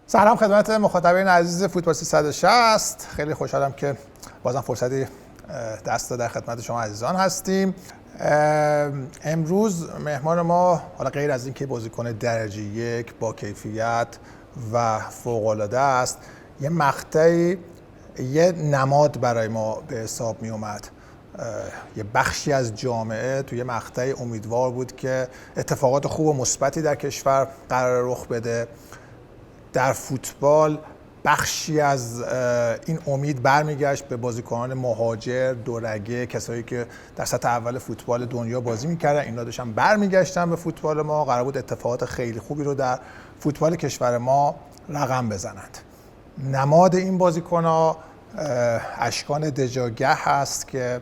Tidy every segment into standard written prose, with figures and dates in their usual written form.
سلام خدمت مخاطبین عزیز فوتبال 360. خیلی خوشحالم که بازم فرصتی دست داده در خدمت شما عزیزان هستیم. امروز مهمان ما حالا غیر از اینکه بازیکن درجه یک با کیفیت و فوق‌العاده است، یه مقطعی یه نماد برای ما به حساب می اومد. یه بخشی از جامعه توی مقطعی امیدوار بود که اتفاقات خوب و مثبتی در کشور قرار رخ بده. در فوتبال بخشی از این امید برمیگشت به بازیکنان مهاجر، دورگه، کسایی که در سطح اول فوتبال دنیا بازی میکردن. اینا داشتن برمیگشتن به فوتبال ما. قرار بود اتفاقات خیلی خوبی رو در فوتبال کشور ما رقم بزنند. نماد این بازیکن‌ها اشکان دژاگه هست که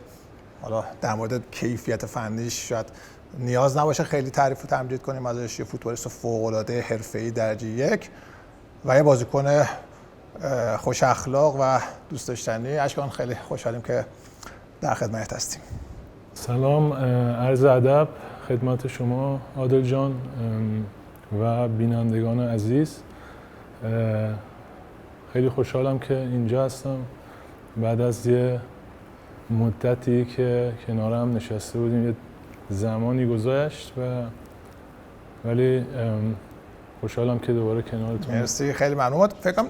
حالا در مورد کیفیت فنیش شاید نیاز نباشه خیلی تعریف و تمجید کنیم ازش. یه فوتبالیست فوق‌العاده حرفه‌ای درجه یک و یه بازیکن خوش اخلاق و دوست داشتنی. اشکان خیلی خوشحالیم که در خدمت هستیم. سلام، عرض ادب خدمت شما عادل جان و بینندگان عزیز. خیلی خوشحالم که اینجا هستم بعد از یه مدتی که کنار هم نشسته بودیم. یه زمانی گذشت ولی خوشحالم که دوباره کنارتون. مرسی، خیلی ممنون. فکر کنم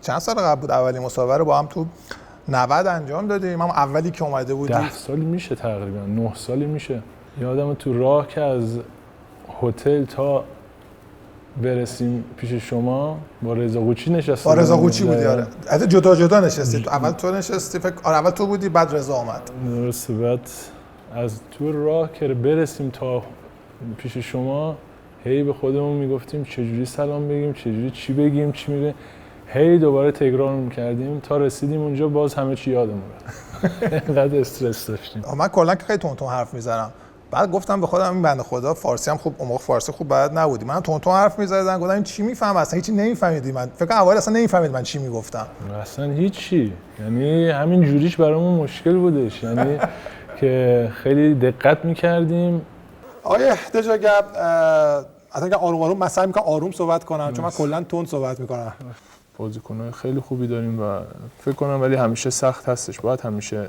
چند سال قبل بود اولین مسابقه رو با هم تو 90 انجام دادیم. هم اولی که اومده بودیم 10 سالی میشه، تقریبا 9 سالی میشه. یادم تو راه که از هتل تا برسیم پیش شما با رضا قوچی نشستیم. با رضا قوچی بودی؟ آره، حتی جدا نشستید. اول تو نشستی، اول تو بودی، بعد رضا اومد. درسته. بعد از تو راه که برسیم تا پیش شما هی به خودمون میگفتیم چجوری سلام بگیم، چجوری چی بگیم، چی میگه. هی دوباره تکرار میکردیم تا رسیدیم اونجا باز همه چی یادمون رفت. اینقدر استرس داشتیم. من کلا که خیلی تون حرف میزنم. بعد گفتم به خودم این بنده خدا فارسی هم خوب، اون موقع فارسی خوب بلد نبودی. من تون حرف میزدم، گفتم این چی میفهم، اصلا هیچی نمیفهمیدی. من فکر کنم اول اصلا نمیفهمید من چی میگفتم. اصلا هیچی، یعنی همین جوریش برامون مشکل بودش، یعنی که خیلی دقت میکردیم. آقای دژاگه، اصلا که آروم مثلا میگم آروم صحبت کنم چون من کلا تون صحبت میکنم. بازیکن‌های خیلی خوبی داریم و فکر کنم ولی همیشه سخت هستش، باید همیشه،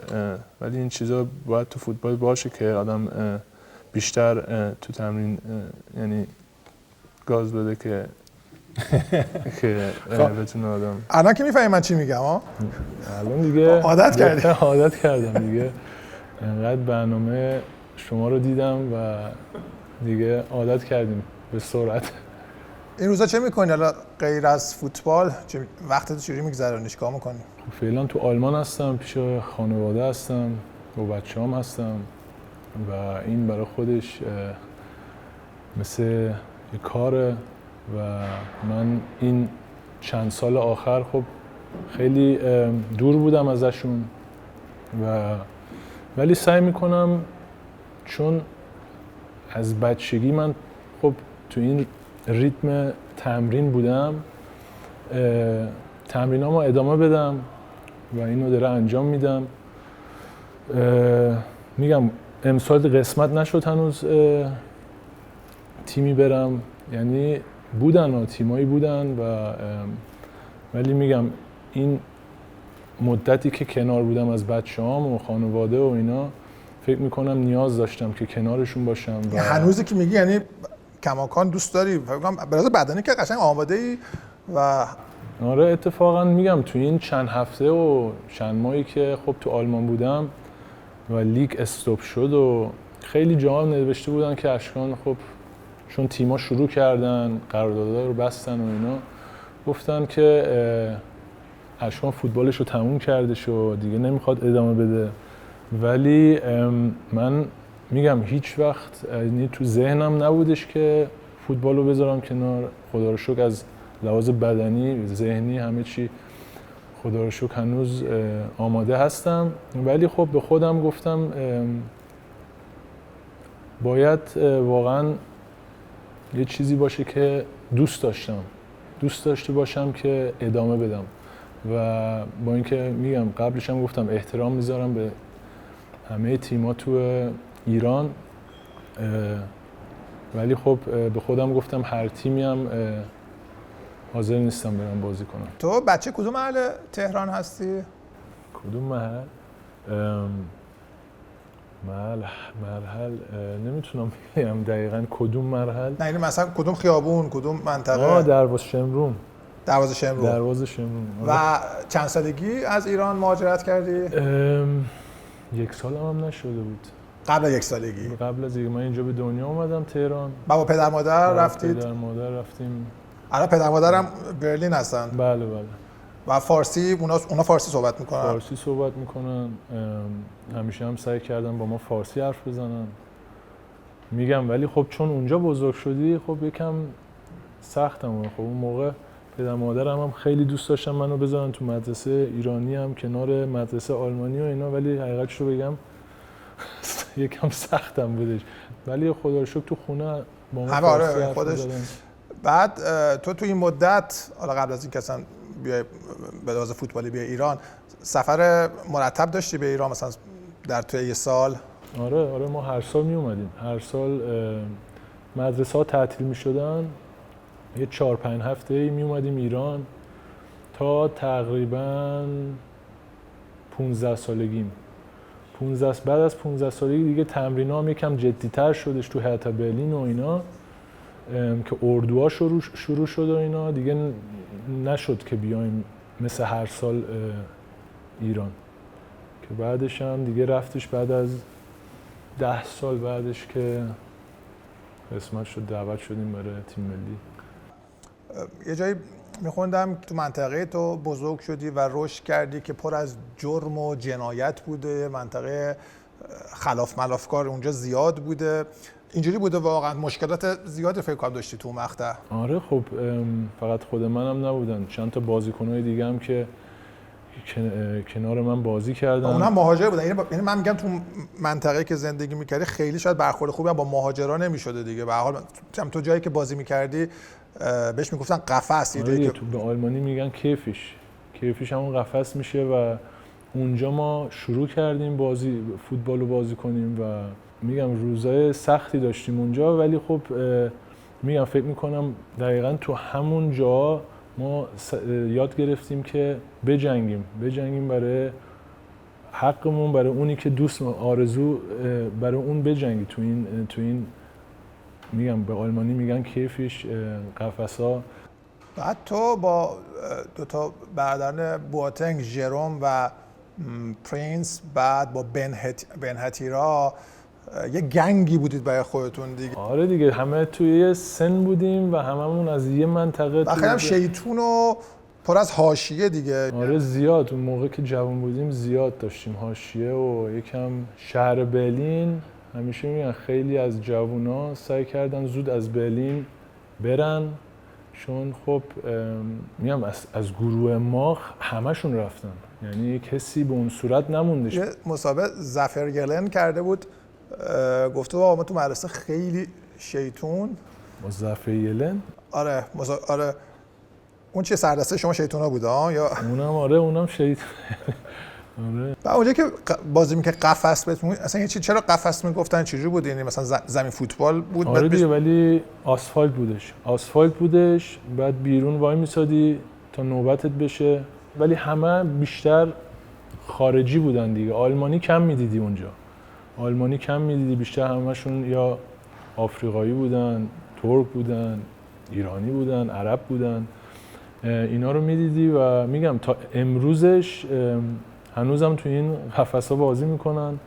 ولی این چیزا باید تو فوتبال باشه که آدم بیشتر تو تمرین یعنی گاز بده که بتونه آدم. الان که میفهمی من چی میگم ها؟ الان دیگه عادت کردم دیگه. انقدر برنامه شما رو دیدم و دیگه عادت کردیم به سرعت. این روزا چه میکنی حالا غیر از فوتبال؟ وقتت چجوری میگذرونی؟ چیکار میکنی؟ فعلا تو آلمان هستم، پیش خانواده هستم، با بچه‌هام هستم و این برای خودش مثل یه کاره و من این چند سال آخر خب خیلی دور بودم ازشون ولی سعی میکنم، چون از بچگی من خب تو این ریتم تمرین بودم، تمرینامو ادامه بدم و اینو داره انجام میدم. میگم امسال قسمت نشد هنوز تیمی برم، یعنی بودن تیمایی بودن ولی میگم این مدتی که کنار بودم از بچه‌هام و خانواده و اینا، فکر میکنم نیاز داشتم که کنارشون باشم. هنوزی که میگی یعنی کماکان دوست داری؟ فکر کنم به لحاظ بدنی که قشنگ آماده‌ای و آره اتفاقا میگم تو این چند هفته و چند ماهی که خب تو آلمان بودم و لیگ استاپ شد و خیلی جاها نوشته بودن که اشکان خب چون تیما شروع کردن قراردادها رو بستن و اینا، گفتن که اشکان فوتبالش رو تموم کردش و دیگه نمیخواد ادامه بده. ولی من میگم هیچ وقت تو ذهنم نبودش که فوتبال رو بذارم کنار. خدا رو شکر از لحاظ بدنی، ذهنی، همه چی خدا رو شکر هنوز آماده هستم. ولی خب به خودم گفتم باید واقعا یه چیزی باشه که دوست داشته باشم که ادامه بدم. و با اینکه میگم قبلش هم گفتم احترام میذارم به همه تیم‌ها تو ایران، ولی خب به خودم گفتم هر تیمی هم حاضر نیستم برم بازی کنم. تو بچه کدوم محل تهران هستی؟ کدوم محل؟ مرحل نمیتونم بگم دقیقاً کدوم مرحل. نه یعنی مثلا کدوم خیابون، کدوم منطقه؟ دروازه شمرون. دروازه شمرون. و چند سالگی از ایران مهاجرت کردی؟ 1 سال هم نشده بود. قبل از 1 سالگی؟ قبل از اینکه من اینجا به دنیا اومدم تهران. با پدر مادر رفتید؟ پدر مادر رفتیم. الان پدر مادرم برلین هستن؟ بله. و فارسی اونا فارسی صحبت میکنن؟ فارسی صحبت میکنن. همیشه هم سعی کردن با ما فارسی حرف بزنن. میگم ولی خب چون اونجا بزرگ شدی خب یکم سختم. خب اون موقع پدر مادرم هم خیلی دوست داشتن منو بذارن تو مدرسه ایرانی هم کنار مدرسه آلمانی و اینا، ولی حقیقتش رو بگم یکم سختم بودش. ولی خدا رو شکر تو خونه با ما فارسی حرف بزنن. بعد تو این مدت حالا قبل از اینکه اصلا بیای به لحاظ فوتبالی بیای ایران، سفر مرتب داشتی به ایران مثلا در طی یه سال؟ آره ما هر سال می اومدیم. هر سال مدرسه ها تعطیل می شدن، یه 4-5 هفته می اومدیم ایران تا تقریبا 15 سالگیم. بعد از 15 سالگی دیگه تمرین‌ها هم یکم جدی‌تر شدش تو هرتا برلین و اینا که اردوها شروع شد و اینا، دیگه نشد که بیایم مثل هر سال ایران. که بعدش هم دیگه رفتش بعد از 10 سال بعدش که قسمت شد دعوت شدیم برای تیم ملی. یه جایی میخوندم تو منطقه تو بزرگ شدی و رشد کردی که پر از جرم و جنایت بوده، منطقه خلاف ملافکار اونجا زیاد بوده. اینجوری بوده واقعا؟ مشکلات زیادی فکر کنم داشتی تو مقطع؟ آره خب فقط خود منم نبودن، چند تا بازیکنای دیگه هم که کنار من بازی کردن. اونها مهاجر بودن. یعنی من میگم تو منطقه‌ای که زندگی می‌کردی خیلی شاید برخورد خوبی هم با مهاجرا نمی‌شده دیگه. به هر حال تو جایی که بازی می‌کردی بهش میگفتن قفس. یه جایی که تو به آلمانی میگن کیفیش همون قفس میشه و اونجا ما شروع کردیم فوتبال رو بازی کنیم و میگم روزای سختی داشتیم اونجا، ولی خب میگم فکر میکنم دقیقاً تو همون جا ما یاد گرفتیم که بجنگیم برای حقمون، برای اونی که دوست آرزو برای اون بجنگی. تو این میگم به آلمانی میگن کیفیش قفسا. بعد تو با 2 تا برادران بواتنگ، ژروم و پرینس، بعد با بنهتیرا یه گنگی بودید برای خودتون دیگه. آره دیگه، همه توی یه سن بودیم و هممون از یه منطقه. آخه هم شیطون و پر از حاشیه دیگه. آره زیاد، اون موقع که جوان بودیم زیاد داشتیم حاشیه و یکم. شهر برلین همیشه میگن خیلی از جوونا سعی کردن زود از برلین برن، چون خب میگم از گروه ما همشون رفتن، یعنی کسی به اون صورت نموندش. یه مسابقه زفر گلن کرده بود، گفته ما تو مدرسه خیلی شیطون. با زفر گلن؟ آره اون چیه سردسته شما شیطونا بود یا اونم شیطون. آره. و اونجا که بازی می‌کرد قفس بهتون اصلا چرا قفس میگفتن؟ چجوری بود؟ یعنی مثلا زمین فوتبال بود؟ آره دیگه، ولی آسفالت بودش بعد بیرون وای میسادی تا نوبتت بشه، ولی همه بیشتر خارجی بودن دیگه. آلمانی کم میدیدی اونجا، بیشتر همشون یا آفریقایی بودن، ترک بودن، ایرانی بودن، عرب بودن، اینا رو میدیدی و میگم تا امروزش هنوزم تو این قفس‌ها بازی میکنن،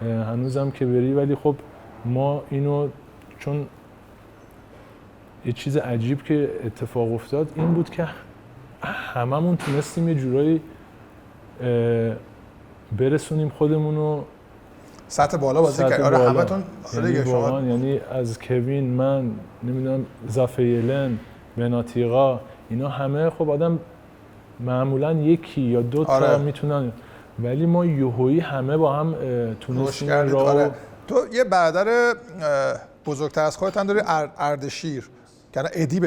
هنوزم که بری. ولی خب ما اینو چون یه چیز عجیب که اتفاق افتاد این بود که هممون تونستیم یه جورایی برسونیم خودمونو سطح بالا بازی کرد. آره همتون. یعنی از کوین، من نمیدونم زفیلن، بناتیقا، اینا همه خب آدم معمولا 1 یا 2 تا میتونن، ولی ما یوهویی همه با هم تونستیم راه. آره. تو یه برادر بزرگتر از خودت هم داری، اردشیر، که ادی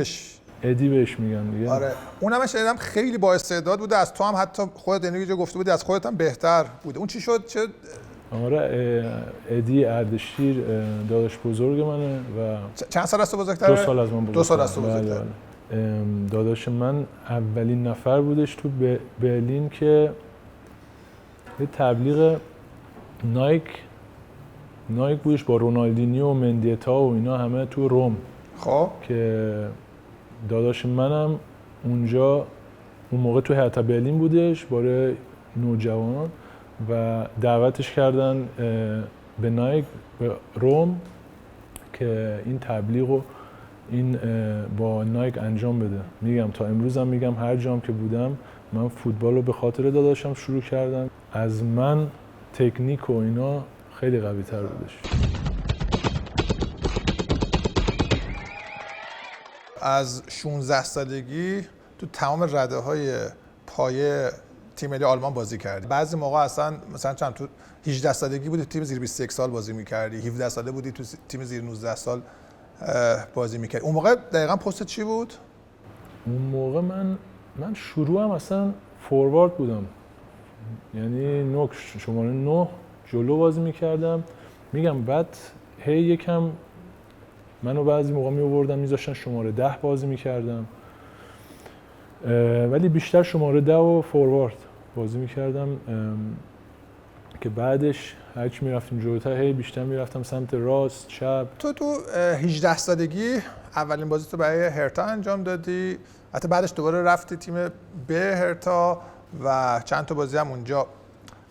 بهش میگن دیگه. آره اونم شنیدم خیلی با استعداد بوده، از تو هم حتی خودت اینو گفته بودی از خودت هم بهتر بوده. اون چی شد؟ آره ادی اردشیر داداش بزرگ منه و چند سال از تو بزرگتره؟ 2 سال از من بزرگتره. 2 سال از تو بزرگتره. داداش من اولین نفر بودش تو برلین که یه تبلیغ نایک بودش با رونالدینیو و مندیتا و اینا همه تو روم. خب که داداش منم اونجا اون موقع تو هرتا برلین بودش برای نوجوانان و دعوتش کردن به نایک به روم که این تبلیغو این با نایک انجام بده. میگم تا امروز هم میگم هر جام که بودم من فوتبال رو به خاطر داداشم شروع کردم. از من تکنیک و اینا خیلی قوی تر بودش. از 16 سالگی تو تمام رده‌های پایه تیم ملی آلمان بازی کردی. بعضی موقع اصلا مثلا تو 18 سالگی بودی تو تیم زیر 21 سال بازی می‌کردی، 17 ساله بودی تو تیم زیر 19 سال بازی می‌کردی. اون موقع دقیقاً پست چی بود؟ اون موقع من شروعم اصلا فوروارد بودم، یعنی نوک شماره 9 جلو بازی می‌کردم. میگم بعد هی یکم منو بعضی موقع می‌آوردن می‌ذاشتن شماره 10 بازی می‌کردم، ولی بیشتر شماره 10 و فوروارد بازی می‌کردم که بعدش هرچی میرفتیم جلوتر هی بیشتر میرفتم سمت راست چپ. تو 18 سالگی اولین بازی تو برای هرتا انجام دادی، حتی بعدش دوباره رفتی تیم ب هرتا و چند تا بازی هم اونجا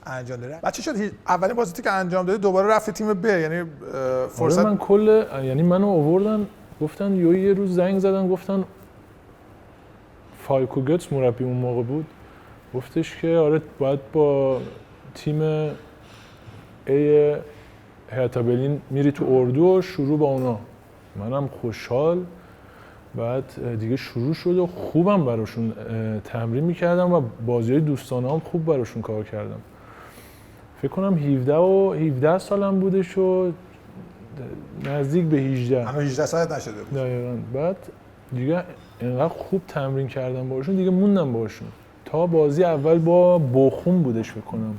انجام دادی. بعد چی شد اولین بازی که انجام دادی دوباره رفتی تیم ب؟ یعنی فرصت من یعنی منو آوردن گفتن یه روز زنگ زدن گفتن فالکو گتس مربی اون موقع بود، گفتش که آره باید با تیم ای هرتا برلین میری تو اردو و شروع با اونا. منم خوشحال. بعد دیگه شروع شد و خوبم براشون تمرین میکردم و بازی‌های دوستانه هم خوب براشون کار کردم. فکر کنم 17 سالم بودش و نزدیک به 18. هنوز 18 سالت نشده بود. دقیقاً. بعد دیگه اینقدر خوب تمرین کردم باشون دیگه موندم باشون تا بازی اول با بوخوم بودش فکر کنم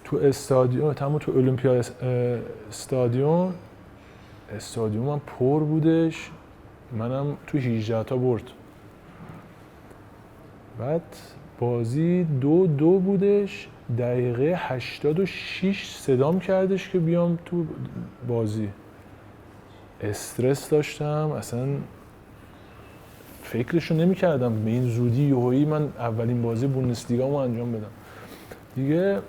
تو استادیوم تو المپیا استادیوم هم پر بودش، منم تو 18 تا برد. بعد بازی 2-2 بودش، دقیقه 86 صدام کردش که بیام تو بازی. استرس داشتم، اصلا فکرشو نمی کردم به این زودی یهویی من اولین بازی بوندسلیگامو انجام بدم. دیگه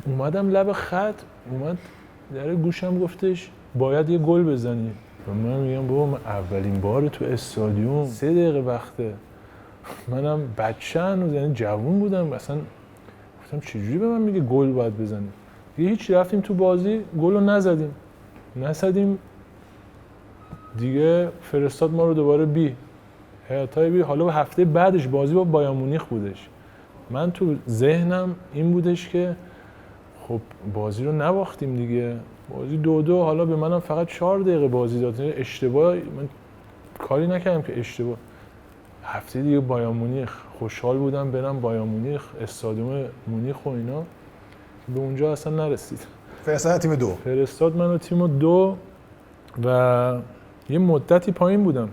اومدم لب خط، اومد در گوشم گفتش باید یه گل بزنی و من میگم بابا من اولین بار تو استادیوم 3 دقیقه وقته، منم بچه هنوز یعنی جوون بودم، مثلا گفتم چجوری به من میگه گل باید بزنی. دیگه هیچ رفتیم تو بازی گل رو نزدیم دیگه فرستاد ما رو دوباره بی هرتای بی. حالا هفته بعدش بازی با بایرن مونیخ بودش. من تو ذهنم این بودش که خب بازی رو نباختیم دیگه، بازی 2-2، حالا به منم فقط 4 دقیقه بازی داد، اشتباه من کاری نکردم که اشتباه. هفته دیگه بایرن مونیخ، خوشحال بودم برم بایرن مونیخ، استادیوم مونیخ و اینا، به اونجا اصلا نرسید. فرستاد منو تیم 2 و یه مدتی پایین بودم،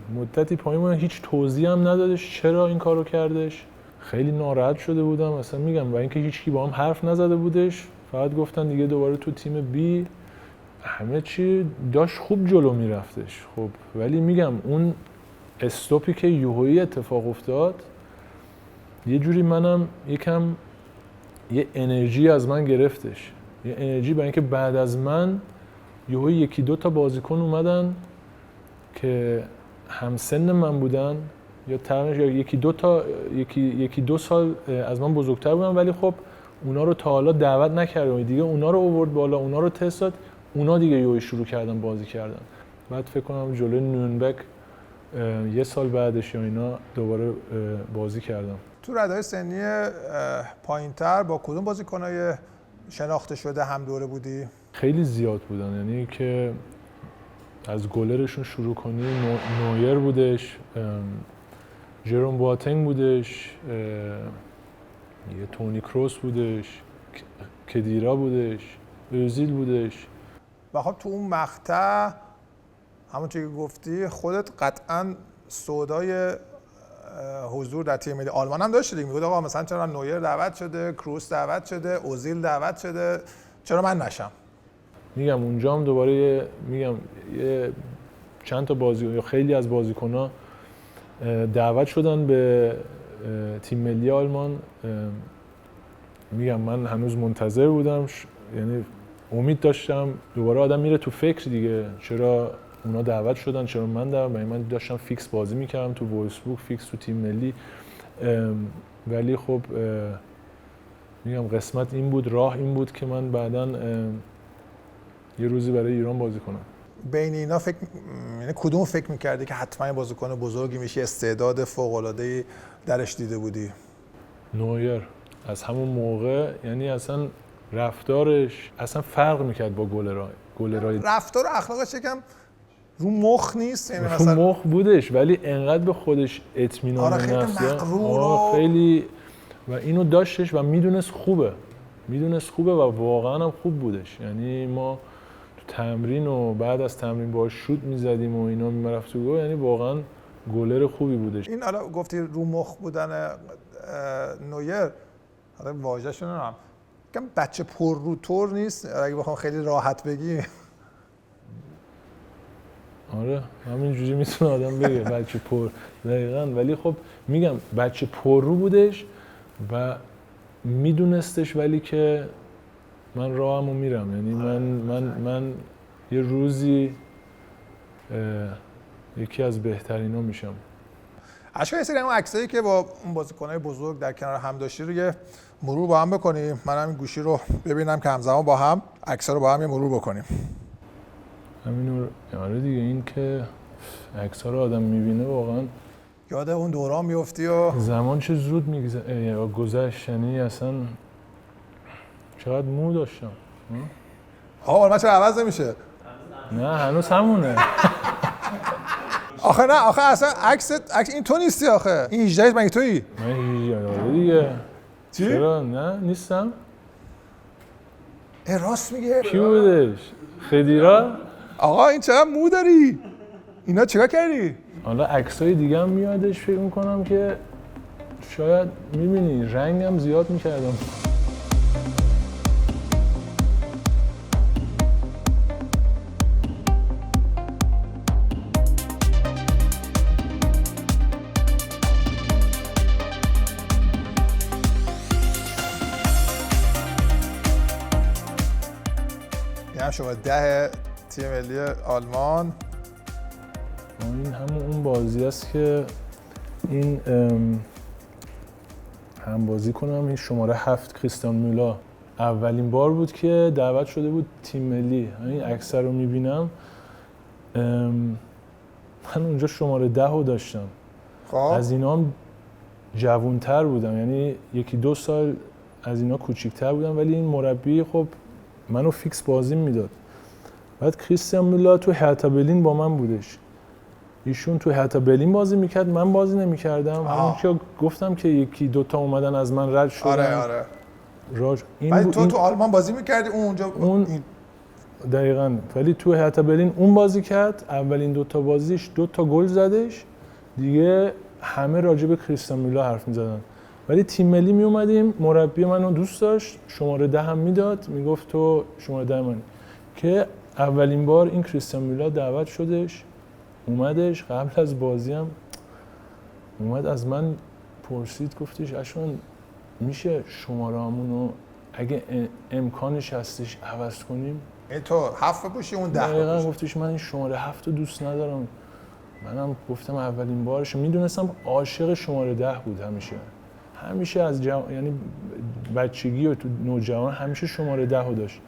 هیچ توضیح هم ندادش چرا این کارو کردش. خیلی ناراحت شده بودم اصلا میگم، و اینکه هیچکی با هم حرف نزده بودش، فقط گفتن دیگه دوباره تو تیم بی. همه چی داشت خوب جلو میرفتش خب، ولی میگم اون استوپی که یوهویی اتفاق افتاد یه جوری منم یه انرژی از من گرفتش، یه انرژی، برای اینکه بعد از من یوهویی 1-2 تا بازیکن اومدن که همسن من بودن یا تقریبا یکی دو سال از من بزرگتر بودن، ولی خب اونا رو تا حالا دعوت نکردم دیگه، اونا رو آورد بالا، اونا رو تست داد، اونا دیگه یوهویی شروع کردن بازی کردن. بعد فکر کنم جلوی نورنبرگ یه سال بعدش یا اینا دوباره بازی کردم. تو رده‌های سنی پایین‌تر با کدوم بازیکن‌های شناخته شده هم دوره بودی؟ خیلی زیاد بودن، یعنی که از گلرشون شروع کنی نویر بودش، ژروم بواتنگ بودش، یه تونی کروس بودش، کدیرا بودش، اوزیل بودش. و خب تو اون مقطع همونطور که گفتی خودت قطعاً سودای حضور در تیم ملی آلمان هم داشت دیگه. میگفت آقا مثلا چرا نویر دعوت شده، کروس دعوت شده، اوزیل دعوت شده، چرا من نشم؟ میگم اونجا هم دوباره یه چند تا بازیکن یا خیلی از بازیکن‌ها دعوت شدن به تیم ملی آلمان. میگم من هنوز منتظر بودم، یعنی امید داشتم. دوباره آدم میره تو فکر دیگه، چرا اونا دعوت شدن چرا من داشتم فیکس بازی میکردم تو وولفسبورگ، فیکس تو تیم ملی. ولی خب میگم قسمت این بود، راه این بود که من بعداً یه روزی برای ایران بازی کنم. بین اینا یعنی کدوم فکر میکردی که حتما بازیکن بزرگی میشی، استعداد فوق‌العاده‌ای درش دیده بودی؟ نویر از همون موقع یعنی اصلا رفتارش اصلا فرق میکرد با گلرای. رفتار و اخلاقش یکم رو مخ نیست، یعنی رو مثلا مخ بودش ولی انقدر به خودش اطمینان نفس مغرور خیلی، و اینو داشتش و میدونست خوبه و واقعا هم خوب بودش. یعنی ما تو تمرین و بعد از تمرین باهاش شوت میزدیم و اینا میرفت تو گل، یعنی واقعا گلر خوبی بودش. این حالا گفتی رو مخ بودن نویر، حالا واژه‌شو نمیدونم، کم بچه پر رو طور نیست اگه بخوام خیلی راحت بگی؟ آره همینجوری میتونه آدم بگه بچه پر، دقیقاً. ولی خب میگم بچه پر رو بودش و میدونستش ولی که من راهمو میرم، یعنی من یه روزی یکی از بهترینا میشم. اشکال یه سری اون عکسایی که با اون بازیکن‌های بزرگ در کنار هم داشتی رو یه مرور با هم بکنیم، من همین گوشی رو ببینم که همزمان با هم عکس‌ها رو با هم یه مرور بکنیم. همین آره دیگه، این که عکس‌ها رو آدم میبینه واقعا یاد اون دوران میفتی و زمان چه زود گذشت. یعنی اصلا چقدر مو داشتم. آقا من چرا عوض نمیشه؟ نه هنوز همونه. آخه اصلا عکس این تو نیستی، آخه این 18 مگه تویی؟ من آره دیگه. چی؟ چرا نه نیستم؟ راست میگه. کی بودش؟ خدیرا؟ آقا این چقدر مو داری؟ اینا چیکار کردی؟ حالا عکسای دیگه هم میادش، فکر میکنم که شاید میبینی رنگم زیاد میکردم. یعنی شما 10 تیم ملی آلمان. این همون اون بازی است که این هم بازی کنم. این شماره 7 کریستیان مولا اولین بار بود که دعوت شده بود تیم ملی. این عکس رو میبینم، من اونجا شماره 10 رو داشتم. از اینا هم جوان‌تر بودم، یعنی 1-2 سال از اینا کوچیک‌تر بودم، ولی این مربی خب منو فیکس بازی میداد. بعد کریستیان مولا تو هرتا برلین با من بودش. ایشون تو هرتا برلین بازی میکرد، من بازی نمیکردم. همون که گفتم که 1-2 تا اومدن از من رد شدن. آره. ولی تو آلمان بازی میکردی، اون دقیقاً. ولی تو هرتا برلین اون بازی کرد، اولین 2 تا بازیش 2 تا گل زدش، دیگه همه راجع به کریستیان مولا حرف میزدن. ولی تیم ملی می اومدیم، مربی منو دوست داشت، شماره 10 هم میداد، میگفت تو شماره 10 من. که اولین بار این کریستیان مولا دعوت شدش، اومدش. قبل از بازی هم اومد از من پرسید، گفتش اشوان میشه شماره همونو اگه امکانش هستش عوض کنیم؟ تو 7 بپوشی اون 10 بپوشی. گفتش من این شماره 7 رو دوست ندارم. منم گفتم اولین بارش، میدونستم عاشق شماره 10 بود. همیشه از یعنی بچگی و تو نوجوان همیشه شماره 10 رو داشت.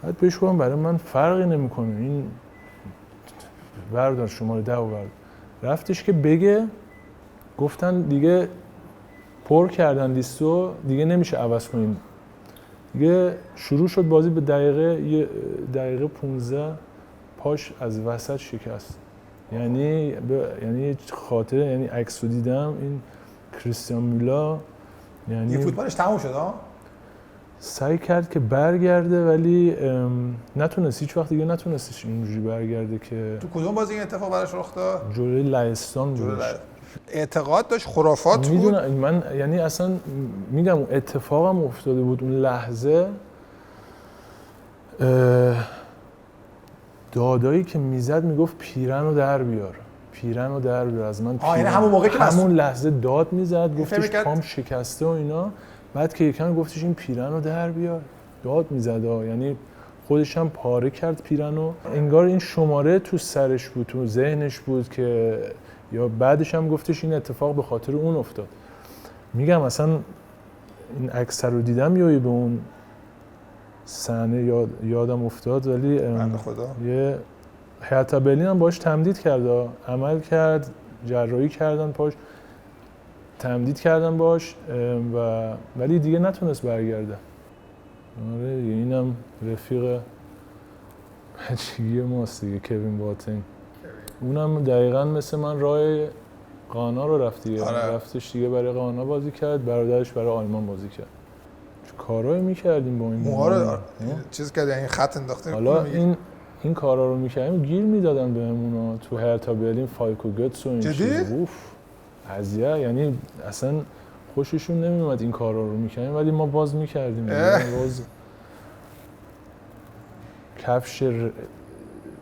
بعد بهش گفتم برای من فرقی نمیکنه، این بردار شماره 10 رو بردار. رفتش که بگه، گفتن دیگه پر کردن لیستو، دیگه نمیشه عوض کنین. دیگه شروع شد بازی، به دقیقه 15 پاش از وسط شکست. یعنی خاطره، یعنی عکسو دیدم این کریستیان مولا، یعنی فوتبالش تموم شد ها؟ سعی کرد که برگرده ولی نتونست، هیچ وقت دیگه نتونستش اینجوری برگرده که. تو کدوم بازی این اتفاق براش رخ داد؟ جلوی لهستان بود. اعتقاد داشت خرافات بود. میدونم من یعنی اصلا میگم اون اتفاقم افتاده بود اون لحظه. دادایی که میزد میگفت پیرنو در بیار، پیرنو در بیار از من. یعنی همون موقع که همون لحظه داد میزد، گفتش پام شکسته و اینا. بعد که یکم گفتش این پیرنو در بیار، داد میزد. یعنی خودش هم پاره کرد پیرنو. انگار این شماره تو سرش بود، تو ذهنش بود که، یا بعدش هم گفتش این اتفاق به خاطر اون افتاد. میگم اصلا این عکس رو دیدم یا به اون صحنه یادم افتاد. ولی یه هرتا برلین هم باش تمدید کرد، عمل کرد، جراحی کردن پاش، تمدید کردن باش ولی دیگه نتونست برگرده. آره اینم رفیق بچگی ماست دیگه، کوین بواتنگ. اونم دقیقاً مثل من راه غانا رو رفت دیگه. رفتش دیگه برای غانا بازی کرد، برادرش برای آلمان بازی کرد. چه کارایی می‌کردیم با این موها رو چیز کرد، یعنی خط انداختیم. حالا این کارا رو می‌کردیم، گیر میدادن بهمون تو هرتا برلین، فالکو گتس و این چیزا. اوف اذیت، یعنی اصلا خوششون نمیومد این کارا رو می‌کردیم ولی ما باز می‌کردیم. باز کفش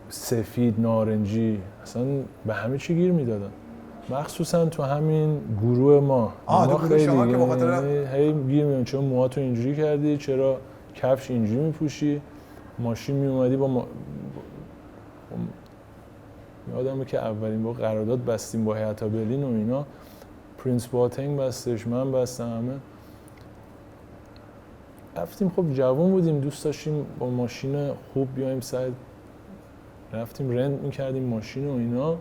سفید نارنجی اصلا به همه چی گیر میدادن، مخصوصا تو همین گروه ما. ما خیلی شما که بخاطر هی گیر میدادن چرا موهاتو اینجوری کردی، چرا کفش اینجوری میپوشی. ماشین میومدی با یادمه که اولین بار قرارداد بستیم با هرتا برلین و اینا، پرینس بواتنگ بستش، من بستم، همه رفتیم. خب جوان بودیم، دوست داشتیم با ماشین خوب بیایم سر، رفتیم رنت میکردیم ماشین و اینا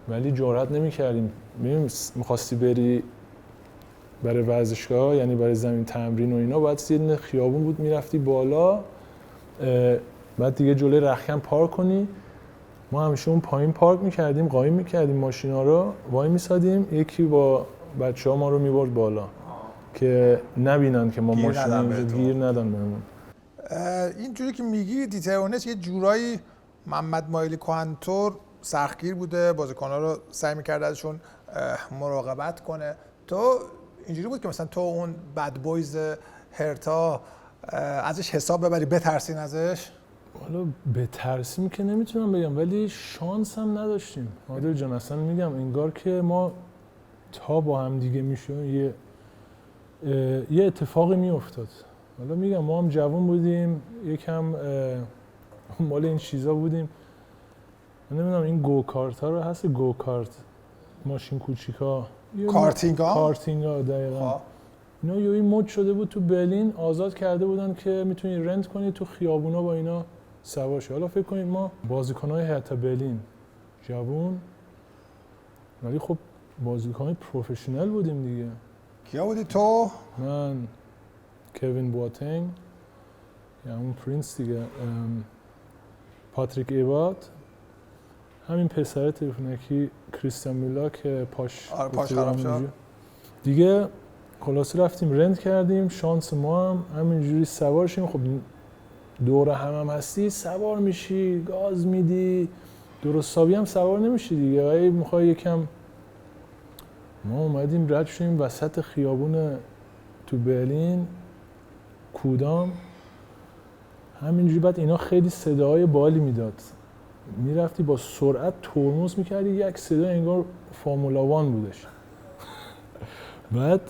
ولی جرئت نمیکردیم. میخواستی بری برای ورزشگاه، یعنی برای زمین تمرین و اینا، باید یه خیابون بود میرفتی بالا، بعد دیگه جلوی رختکن پارک کنی. ما همیشه اون پایین پارک میکردیم، قایم میکردیم ماشینا رو، وای میسادیم، یکی با بچه‌ها ما رو میبرد بالا که نبینن که ما ماشین گیر ندن بهمون. اینجوری که میگی دیترونس یه جورایی محمد مایلی کوهنتور سختگیر بوده، بازیکن‌ها رو سعی می‌کرد ازشون مراقبت کنه. تو اینجوری بود که مثلا تو اون بد بویز هرتا ازش حساب ببری، بترسین ازش؟ حالا بترسیم که نمیتونم بگم ولی شانس هم نداشتیم. عادل جان اصلا میگم انگار که ما تا با هم دیگه میشون یه اتفاقی میافتاد. حالا میگم ما هم جوان بودیم، یکم مال این چیزا بودیم. من نمیدونم این گوکارت ها رو هست، گوکارت ماشین کوچیکا، کارتینگا دقیقاً. اینا یوی مد شده بود تو برلین، آزاد کرده بودن که میتونی رنت کنی تو خیابونا با اینا سوار شی. حالا فکر کنید ما بازیکن‌های هرتا برلین جوان ولی خب بازیکن‌های پروفشنال بودیم دیگه. کیا بودی تو؟ من کوین بواتنگ، یا اون پرینس دیگه، پاتریک ایوات، همین پسر تلفنکی کریستیان میلا که پاش خراب شد دیگه. خلاصه رفتیم رنت کردیم، شانس ما هم همینجوری سوار شیم. خب دور هم هستی، سوار میشی، گاز میدی، درست حسابی هم سوار نمیشی دیگه. ولی میخوای یکم. ما اومدیم رد شدیم وسط خیابون تو برلین کودام، همینجوری. بعد اینا خیلی صداهای بالی میداد، میرفتی با سرعت ترمز میکردی، یک صدا انگار فرمولا 1 بودش. بعد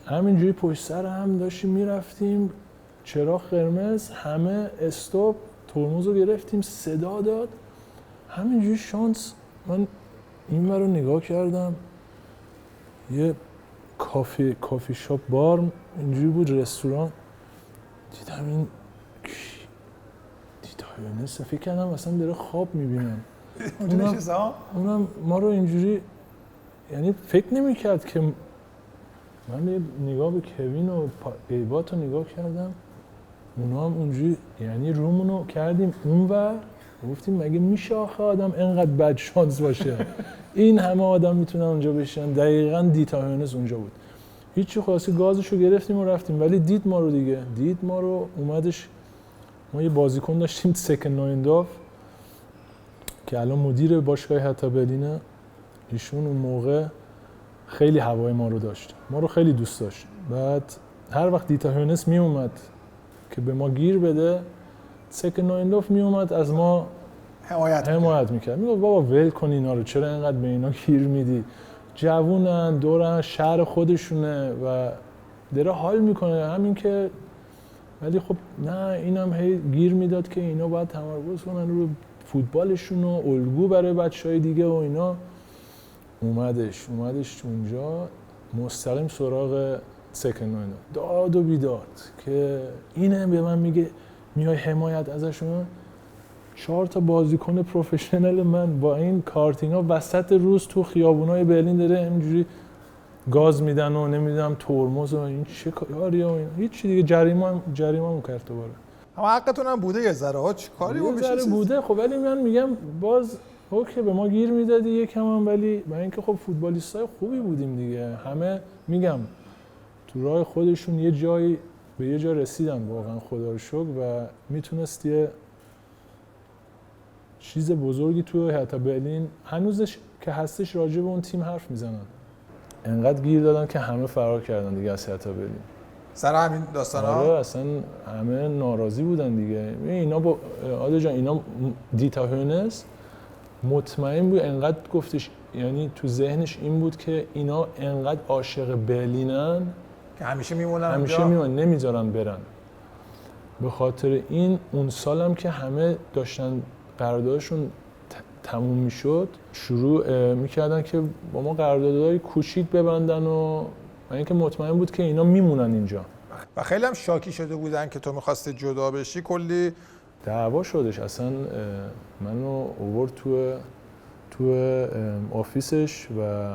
همینجوری پشت سر هم داشتیم میرفتیم، چراغ قرمز، همه استاپ، ترمز رو گرفتیم، صدا داد. همینجوری شانس من این رو نگاه کردم، یه کافی شاپ بار اینجوری بود، رستوران. دیدم این دیتایونس، فکر کردم اصلا داره خواب میبینم. اونم ما رو اینجوری، یعنی فکر نمیکرد که من یه نگاه به کوین و ایوات رو نگاه کردم، اونا هم اونجوری، یعنی رومونو کردیم اونور، گفتیم مگه میشه آخه آدم اینقدر بد شانس باشه، این همه آدم میتونن اونجا بشن. دقیقاً دیتایونس اونجا بود. هیچی، خاصی گازشو گرفتیم و رفتیم. ولی دید ما رو دیگه، دید ما رو، اومدش. ما یه بازیکن داشتیم سکن نوینداف که الان مدیر باشگاه هرتا برلینه. ایشون اون موقع خیلی هوای ما رو داشت، ما رو خیلی دوست داشت. بعد هر وقت دیتا هیونس می اومد که به ما گیر بده، سکن نوینداف می اومد از ما حمایت میکرد. میگفت بابا ول کن اینا رو، چرا اینقدر به اینا گیر میدی؟ جوونن، دورن شهر خودشونه و داره حال میکنه همین که. ولی خب نه، اینم هی گیر میداد که اینا باید تمرکز کنن رو فوتبالشون و الگو برای بچهای دیگه و اینا. اومدش اونجا مستقیم سراغ سکن نوینداف، داد و بیداد که اینه به من میگه میای حمایت ازشون. 4 تا بازیکن پروفشنال من با این کارتینا وسط روز تو خیابونای برلین داره اینجوری گاز میدن و نمیدونم ترمز و این چه کاریه و اینا. هیچ دیگه جریمه‌مو کرد دوباره. اما حقتون هم بوده یه ذره ها، چی کاری یه ذره بوده. خب ولی من میگم باز اوکی به ما گیر میدادی یکم هم، ولی برای اینکه خب فوتبالیستای خوبی بودیم دیگه، همه میگم تو راه خودشون یه جایی به یه جا رسیدن واقعا خدا رو شکر و میتونست یه چیز بزرگی تو هرتا برلین هنوزش که هستش راجع به اون تیم حرف میزنن. انقدر گیر دادن که همه فرار کردن دیگه از هرتا برلین سر همین داستانا. آره اصلا همه ناراضی بودن دیگه. اینا با عادل جان، اینا دیتا هیونس مطمئن بود، انقدر گفتش، یعنی تو ذهنش این بود که اینا انقدر عاشق برلینن که همیشه میمونن، نمیذارن برن. به خاطر این اون سالم که همه داشتن قراردادشون تموم میشد، شروع میکردن که با ما قراردادهای کوچیک ببندن و اینکه مطمئن بود که اینا میمونن اینجا. و خیلی هم شاکی شده بودن که تو می‌خواستی جدا بشی، کلی دعوا شدش. اصلا منو آورد تو آفیسش و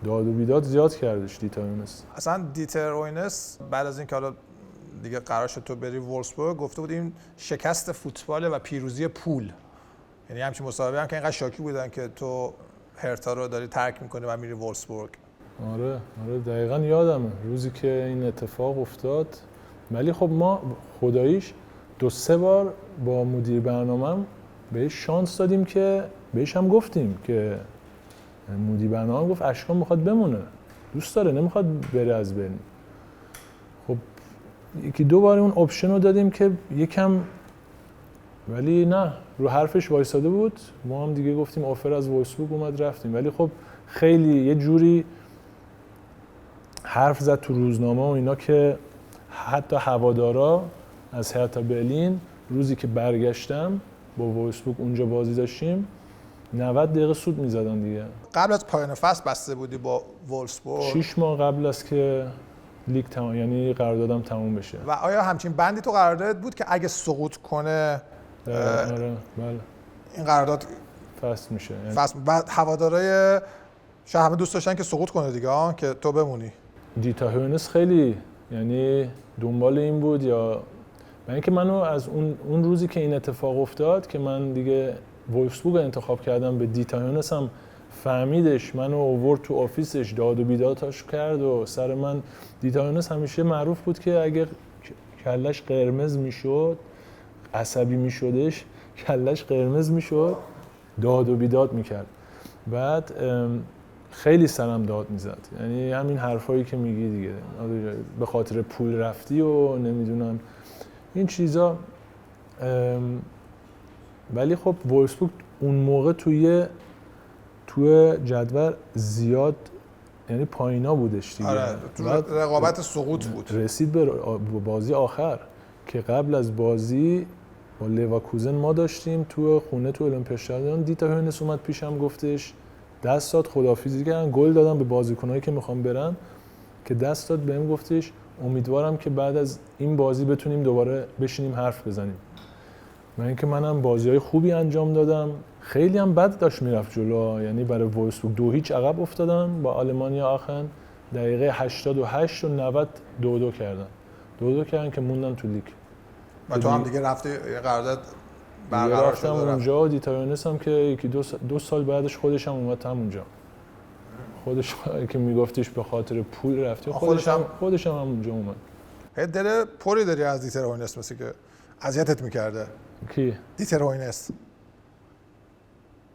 داد و بیداد زیاد کردش دیتا هیونس. اصلا دیتر هیونس بعد از اینکه حالا دیگه قرار شد تو بری وولفسبورگ، گفته بود این شکست فوتباله و پیروزی پول. یعنی همچین مصاحبه هم که اینقدر شاکی بودن که تو هرتا رو داری ترک می‌کنی و میری وولفسبورگ. آره دقیقاً یادمه روزی که این اتفاق افتاد. ولی خب ما خداییش 2-3 بار با مدیر برنامه‌ام بهش شانس دادیم که بهش هم گفتیم که مدیر برنامه گفت اشکان میخواد بمونه، دوست داره، نمیخواد بره از برلین. خب 1-2 بار اون اپشن رو دادیم که یکم، ولی نه، رو حرفش وایساده بود. ما هم دیگه گفتیم آفر از وولفسبورگ اومد رفتیم. ولی خب خیلی یه جوری حرف زد تو روزنامه و اینا که حتی هوادارا از هرتا برلین روزی که برگشتم با وولفسبورگ اونجا بازی داشتیم 90 دقیقه سود می‌زدن دیگه. قبل از پایان فصل بسته بودی با وولفسبورگ؟ 6 ماه قبل از که لیگ تمام، یعنی قراردادم تموم بشه. و آیا همچین بندی تو قراردادت بود که اگه سقوط کنه آره بله این قرارداد فصل میشه؟ فصل. بعد هوادارهای شاید همه دوست داشتن که سقوط کنه دیگه، که تو بمونی. دیتا هیونس خیلی یعنی دنبال این بود، یا من اینکه منو از اون روزی که این اتفاق افتاد که من دیگه وولفسبورگ انتخاب کردم، به دیتا هیونس هم فهمیدش، منو آورد تو آفیسش، داد و بیدادش کرد و سر من. دیتا هیونس همیشه معروف بود که اگه کلش قرمز میشد، عصبی میشدش، کلش قرمز میشد، داد و بیداد میکرد. بعد خیلی سرم داد میزد، یعنی همین حرفایی که میگی دیگه، به خاطر پول رفتی و نمیدونم این چیزا. ولی خب وولفسبورگ اون موقع توی جدول زیاد یعنی پایینا بودش دیگه. آره تو رقابت سقوط بود. رسید به بازی آخر که قبل از بازی با لیورکوزن ما داشتیم تو خونه تو المپیادستادیون. دیتا هیونس اومد پیشم گفتش دست داد، خداحافظی کردن، گل دادم به بازیکنایی که میخوام برن، که دست داد بهم گفتش امیدوارم که بعد از این بازی بتونیم دوباره بشینیم حرف بزنیم. من اینکه منم بازی‌های خوبی انجام دادم، خیلی هم بد داشت میرفت جلو، یعنی برای وولفسبورگ 2-0 عقب افتادن با آلمانیا آخن، دقیقه 88 و 90 2-2 کردن که موندن تو لیگ. و تو هم دیگه رفتی قرارداد برقرار شد اونجا. دیتا هیونس هم که 2 سال بعدش خودش هم اومد همونجا. خودش که میگفتیش به خاطر پول رفتی، خودش هم اونجا اومد. دل پولی داری از دیتر هوینس، مثل که اذیتت میکرده. کی؟ دیتر هوینس.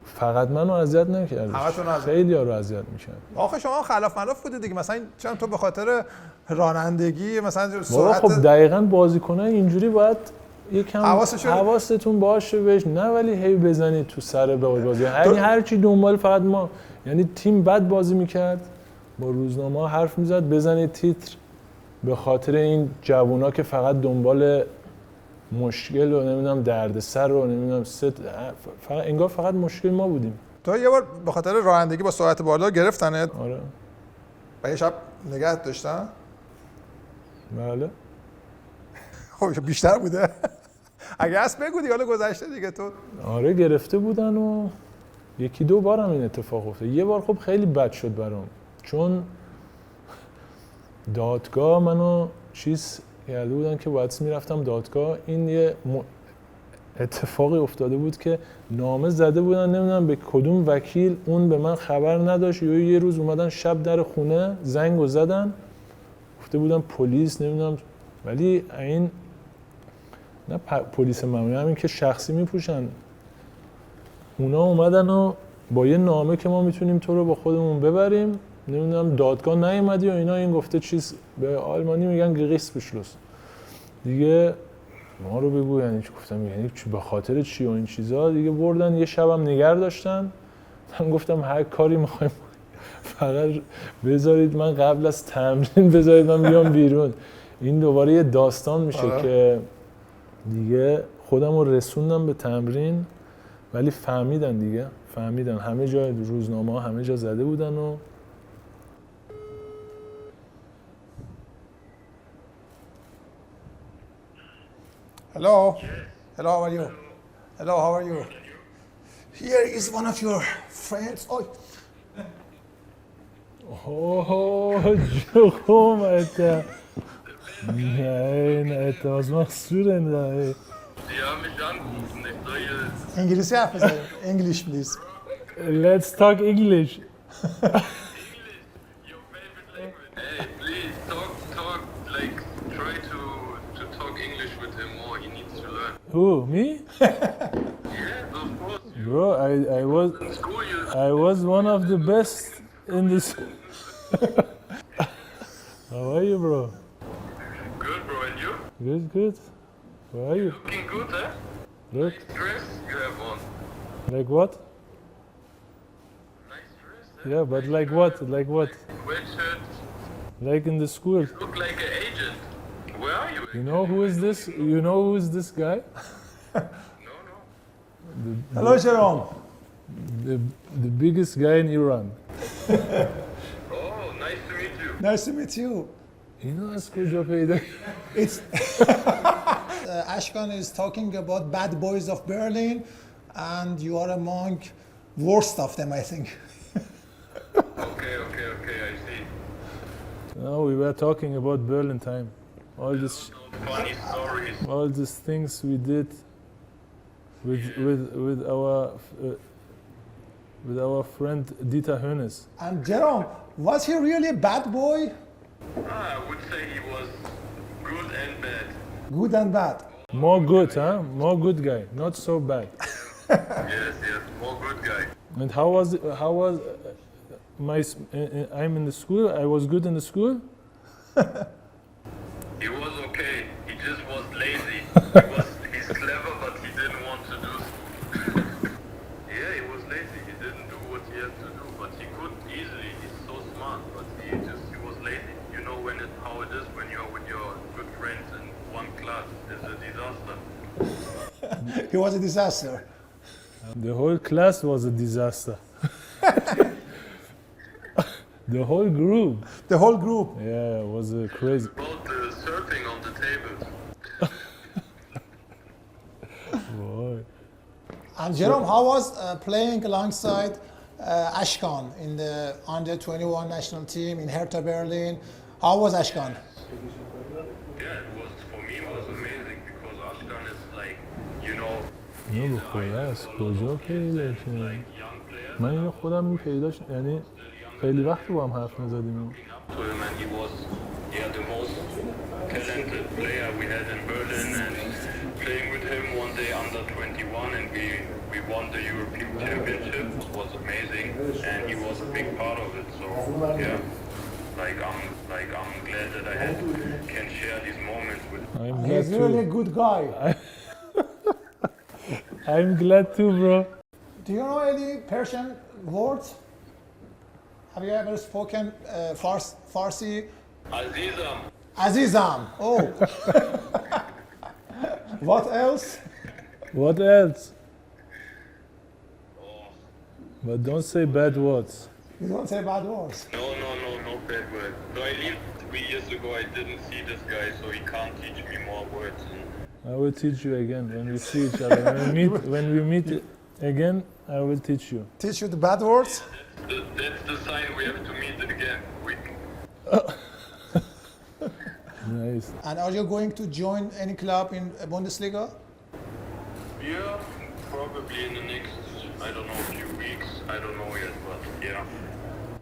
فقط منو اذیت نکرد، خیلی ها رو اذیت میکرد. آخه شما خلاف ملاف بودی دیگه، مثلا چون تو به خاطر رانندگی مثلا سرعت. خب دقیقاً بازیکنان اینجوری باید یکم حواستون باشه بهش، نه ولی هی بزنید تو سر بازی. یعنی هر چی دنبال فقط ما، یعنی تیم بد بازی میکرد، با روزنامه حرف میزد بزنید تیتر به خاطر این جوونا که فقط دنبال مشکل و نمیدونم دردسر رو نمیدونم فقط انگار فقط مشکل ما بودیم. تو یه بار به خاطر رانندگی با سرعت بالا گرفتنت؟ آره. و یه شب نگهت داشتن؟ بله. خب بیشتر بوده. اگه هست بگو دیگه، حالا گذشته دیگه تو. آره گرفته بودن و یکی دو بار هم این اتفاق افتاد. یه بار خب خیلی بد شد برام، چون دادگاه منو چیز کرده بودن که باید میرفتم دادگاه. این یه اتفاقی افتاده بود که نامه زده بودن نمیدونم به کدوم وکیل، اون به من خبر نداشت. یه روز اومدن شب در خونه زنگو زدن، گفته بودن پلیس نمیدونم، ولی این نه پلیس معمولی، همین که شخصی میپوشن، اونا اومدن و با یه نامه که ما میتونیم تو رو با خودمون ببریم نمیدونم دادگاه نیومدی و اینا. این گفته چیز به آلمانی میگن گریس بشلوس دیگه، ما رو بگو یعنی چی. گفتم یعنی چی، به خاطر چی و این چیزا دیگه. بردن یه شبم نگه داشتن. من گفتم هر کاری میخوایم فقط بذارید من قبل از تمرین بذارید من بیام بیرون. این دوباره یه داستان میشه که دیگه خودم رو رسوندم به تمرین، ولی فهمیدن دیگه، فهمیدن همه جا روزنامه ها همه جا زده بودن و Hello. Hello, how are you? Hello, how are you? Here is one of your friends. Oh. Jerome, Alter. Nein, Alter, was machst du denn da, ey? Die haben mich angerufen, ich soll hier... انگلیسی حرف بزنیم. English, please. Let's talk English. English, your favorite language. Hey, please, talk, like, try to talk English with him more, he needs to learn. Who, me? Yes, of course. Bro, In school you... I was one of the best in this. How are you, bro? Good, bro, and you? Good, good. How are you? Looking good, eh? Look, Dress you have on. like what? Nice dress, eh? Yeah, but like what? Like what? Sweatshirt, Like in the school. look like an agent. Where are you? You know who is this? You know who is this guy? No. Hello, Jerome. The biggest guy in Iran. Oh, nice to meet you. Nice to meet you. اینو از کجا پیدا؟ It's Ashkan is talking about bad boys of Berlin, and you are among worst of them, I think. Okay, I see. No, we were talking about Berlin time. All Funny stories. all these things we did with our friend Dieter Hönes. And Jerome, was he really a bad boy? I would say he was good and bad. Good and bad. More good, huh? More good guy, not so bad. Yes, more good guy. And how was I'm in the school? I was good in the school? He was okay. He just was lazy. He's clever, but he didn't want to do school. Yeah, he was lazy. He didn't do what he had to do, but he could easily. He's so smart, but he was lazy. You know how it is when you're with your good friends in one class. It's a disaster. He was a disaster. The whole class was a disaster. The whole group. The whole group. Yeah, it was crazy. About the surfing on the table. Boy. And Jerome, how was playing alongside Ashkan in the under 21 national team in Hertha Berlin? How was Ashkan? Yeah, for me it was amazing because Ashkan is like, you know, اینو به خدا از کجا پیدا کردی؟ young player. من اینو خودم پیداش، یعنی خیلی وقت با هم حرف نزدیم. to him, and he was the most talented player we had in Berlin, and playing with him one day under 21, and we won the European Championship. It was amazing, and he was a big part of it. So yeah, I'm glad that I can share these moments with him. I'm He's glad really a too. good guy. I'm glad too, bro. Do you know any Persian words? Have you ever spoken Farsi? Azizam, Azizam. Oh. What else? What else? But don't say bad words. You don't say bad words. no bad word. So I left 3 years ago. I didn't see this guy, so he can't teach me more words. I will teach you again when we see each other. When we meet again, I will teach you. Teach you the bad words? That's the sign we have to meet again. Nice. And are you going to join any club in Bundesliga? Yeah, probably in the next, I don't know, few weeks. I don't know yet, but yeah.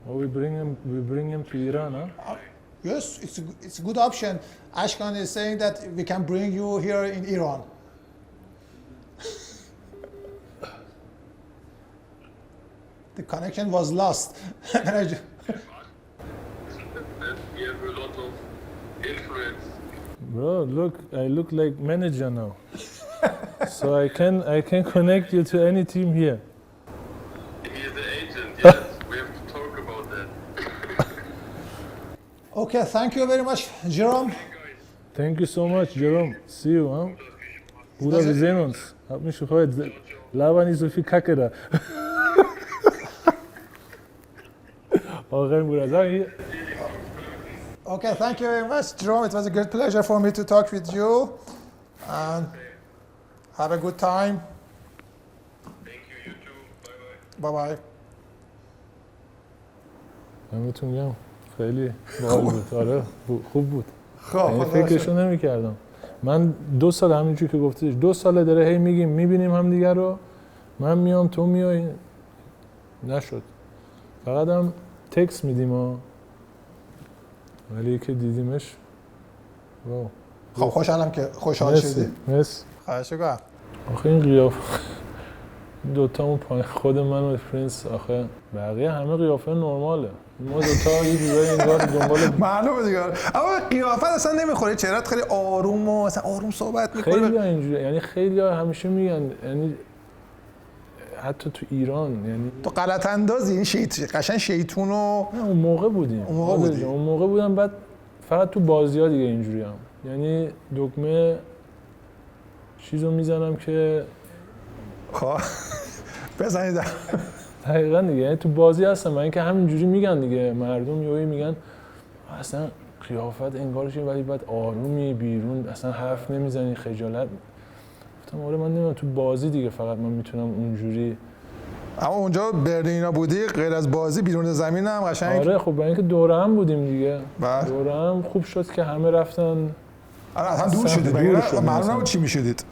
Oh, we bring him to Iran, huh? Yes, it's a good option. Ashkan is saying that we can bring you here in Iran. The connection was lost. That we have a lot of influence. Bro, look, I look like manager now. So I can connect you to any team here. He is the agent, yes. We have to talk about that. Okay, thank you very much, Jerome. Thank you so much, Jerome. See you, huh? Pura wir sehen uns. Hab mich gefreut. Laber nicht so viel Kacke da. آخرین بود از hier. Okay, thank you very much, Jerome. It was a great pleasure for me to talk with you. And have a good time. Thank you, you too. Bye bye. Bye bye. دمتون گرم. خیلی باحال بود. آره خوب بود. خب یعنی فکرشو نمی‌کردم. من 2 سال همینجوری که گفتیش 2 ساله داره هی میگیم میبینیم هم دیگه رو. من میام تو میای. نشد. فقط هم تکس میدیم ها. ولی که دیدیمش واو. خب خوشحالم که خوشحال شدی. مرسی. خواهش می‌کنم. آخه این قیافه دوتامون پایین خود من و پرنس آخه بقیه همه قیافه نرماله. ما دوتا یه جورایی انگار دنبال معلومه دیگه. اما قیافت اصلا نمیخوره، چهرهت خیلی آروم و مثلا آروم صحبت می‌کنی. خیلی اینجوری، یعنی خیلی همیشه میگن، یعنی حتی تو ایران، یعنی تو غلط اندازی این قشنگ شیطون و اون موقع بودیم. اون موقع بودم، بعد فقط تو بازی‌ها دیگه اینجوری هم. یعنی دکمه چیزو میزنم که خب بزنید دقیقاً دیگه، یعنی تو بازی هستم من که همینجوری میگن دیگه، مردم یهویی میگن اصلا قیافت انگارشه ولی بعد آرومی بیرون اصلا حرف نمیزنی، خجالت. گفتم آره من نمیدونم تو بازی دیگه فقط من میتونم اونجوری. اما اونجا برلینا بودی غیر از بازی بیرون زمین هم قشنگ. آره خب برای اینکه دوره هم بودیم دیگه. بله. دوره هم خوب شد که همه رفتن. آره اصلا دور شدید. معلوم نبود چی میشدید.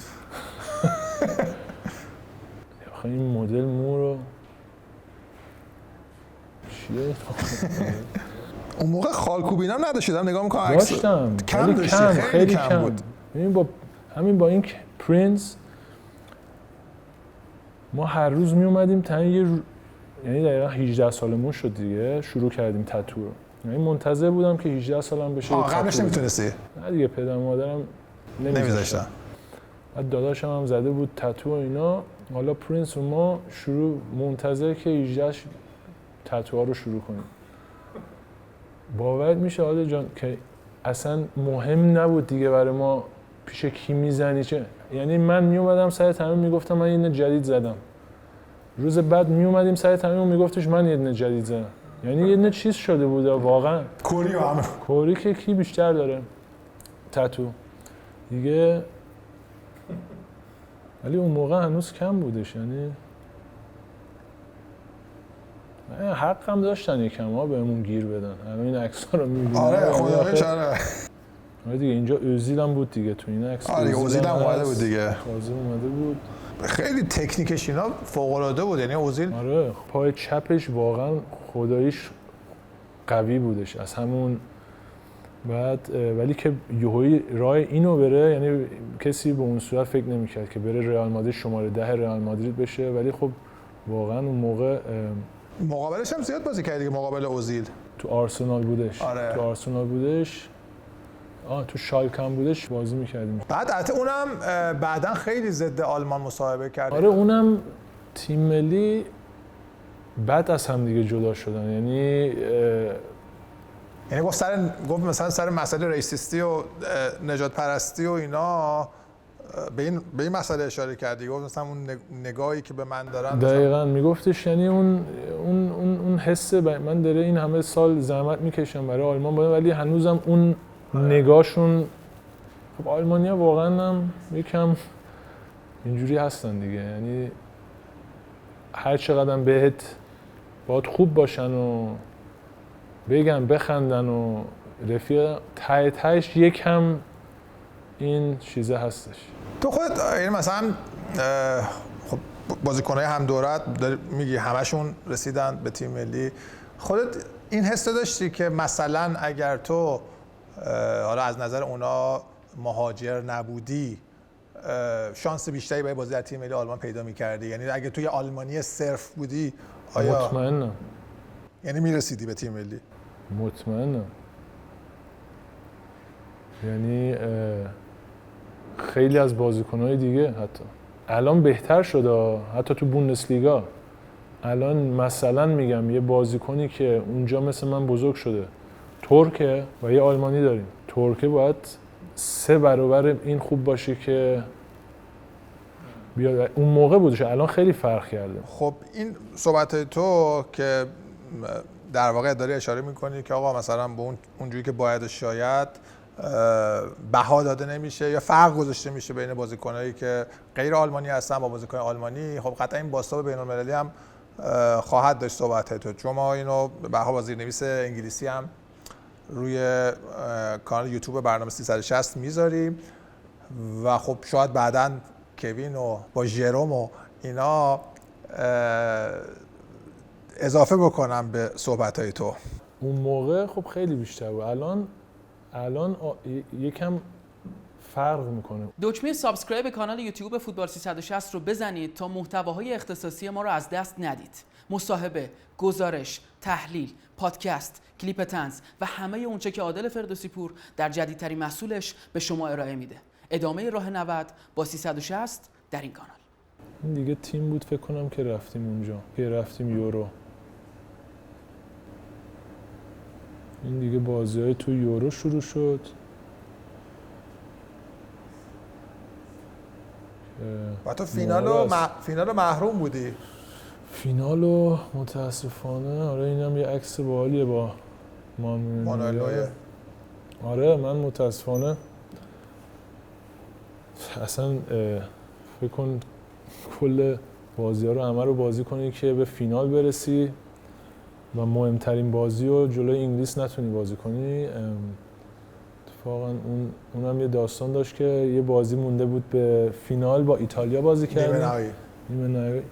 آخه این مدل مو رو چیه؟ اون موقع خالکوبین هم نداشتم، نگاه میکنم عکس داشتم کم داشتی، خیلی کم بود. ببین با این پرنس ما هر روز می اومدیم یعنی دقیقا 18 سالمون شد دیگه شروع کردیم تتو رو. یعنی منتظر بودم که 18 سالم بشه. قبلش نمیتونستی؟ نه دیگه پدر مادرم نمیذاشتن. بعد داداشم هم زده بود تتو و اینا. حالا پرنس و ما منتظر که 18 تتوها رو شروع کنیم. باورت میشه عادل جان که اصلا مهم نبود دیگه برای ما پیش کی میزنی چه. یعنی من میومدم سر تمرین میگفتم من یه جدید زدم. روز بعد میومدیم سر تمرین و میگفتش من یه جدید زدم. یعنی یه چیز شده بود واقعا. کوری و همه. کوری که کی بیشتر داره تتو دیگه. ولی اون موقع هنوز کم بودش، یعنی حق هم داشتن یکم ها بهمون گیر بدن. همه این عکس‌ها رو می‌بینیم. آره خداییش آره. آره دیگه اینجا اوزیل هم بود دیگه تو این عکس. آره اوزیل هم اومده بود دیگه. تازه اومده بود. خیلی تکنیکش اینا فوق‌العاده بود، یعنی اوزیل. آره پای چپش واقعا خداییش قوی بودش از همون بعد. ولی که یهویی راه اینو بره، یعنی کسی به اون صورت فکر نمی‌کرد که بره رئال مادرید شماره 10 رئال مادرید بشه، ولی خب واقعا اون موقع مقابلش هم زیاد بازی کرد دیگه، مقابل اوزیل تو آرسنال بودش. آره. تو آرسنال بودش، تو شالکه هم بودش بازی می‌کردیم. بعد البته اونم بعداً خیلی ضد آلمان مصاحبه کرد. آره اونم تیم ملی بعد از هم دیگه جدا شدن، یعنی گفت مثلا سر مسئله ریسیستی و نجات پرستی و اینا به این مسئله اشاره کردی. گفت مثلا اون نگاهی که به من دارن دقیقاً میگفتش، یعنی اون حس من داره این همه سال زحمت میکشم برای آلمان باید، ولی هنوزم اون نگاهشون. خب آلمانیا واقعا هم یکم اینجوری هستن دیگه، یعنی هر چقدر بهت باید خوب باشن و بگن بخندن و رفیق تهش یکم این چیزه هستش. تو خودت یعنی مثلا خب بازیکن‌های هم دورت میگی همشون رسیدن به تیم ملی، خودت این حس داشتی که مثلا اگر تو حالا از نظر اونا مهاجر نبودی شانس بیشتری برای بازی در تیم ملی آلمان پیدا می‌کردی؟ یعنی اگه توی آلمانی صرف بودی آیا مطمئنم یعنی میرسیدی به تیم ملی؟ مطمئنم. یعنی خیلی از بازیکن‌های دیگه حتی الان بهتر شده، حتی تو بوندسلیگا الان مثلا میگم یه بازیکنی که اونجا مثل من بزرگ شده ترکه و یه آلمانی داریم، ترکه باید 3 برابر این خوب باشه که بیاد. اون موقع بودش، الان خیلی فرق کرده. خب این صحبت تو که در واقع داری اشاره میکنی که آقا مثلا به اونجوری که باید شاید بها داده نمیشه یا فرق گذاشته میشه بین بازیکنایی که غیر آلمانی هستن با بازیکن آلمانی، خب قطعا این بازتاب بین‌المللی هم خواهد داشت صحبت تو، چون ما اینو بها با زیرنویس انگلیسی هم روی کانال یوتیوب برنامه 360 میذاریم و خب شاید بعداً کوین و با ژروم و اینا اضافه بکنم به صحبت‌های تو. اون موقع خب خیلی بیشتر بود، الان یکم فرق میکنه. دکمه سابسکرایب کانال یوتیوب فوتبال 360 رو بزنید تا محتواهای اختصاصی ما رو از دست ندید. مصاحبه، گزارش، تحلیل، پادکست، کلیپ طنز و همه اونچه که عادل فردوسی پور در جدیدترین محصولش به شما ارائه میده. ادامه راه 90 با 360 در این کانال. این دیگه تیم بود فکر کنم که رفتیم اونجا، که رفتیم یورو. این دیگه بازی‌های تو یورو شروع شد. و تو فینال محروم بودی. فینالو متاسفانه، آره اینم یه عکس باحالیه با مانوئل نویر. آره من متاسفانه اصلا فکر کن کل بازی‌ها رو همه رو بازی کنی که به فینال برسی و مهمترین بازی رو جلوی انگلیس نتونی بازی کنی. اتفاقا اونم یه داستان داشت که یه بازی مونده بود به فینال با ایتالیا بازی کردیم. نیمه نهایی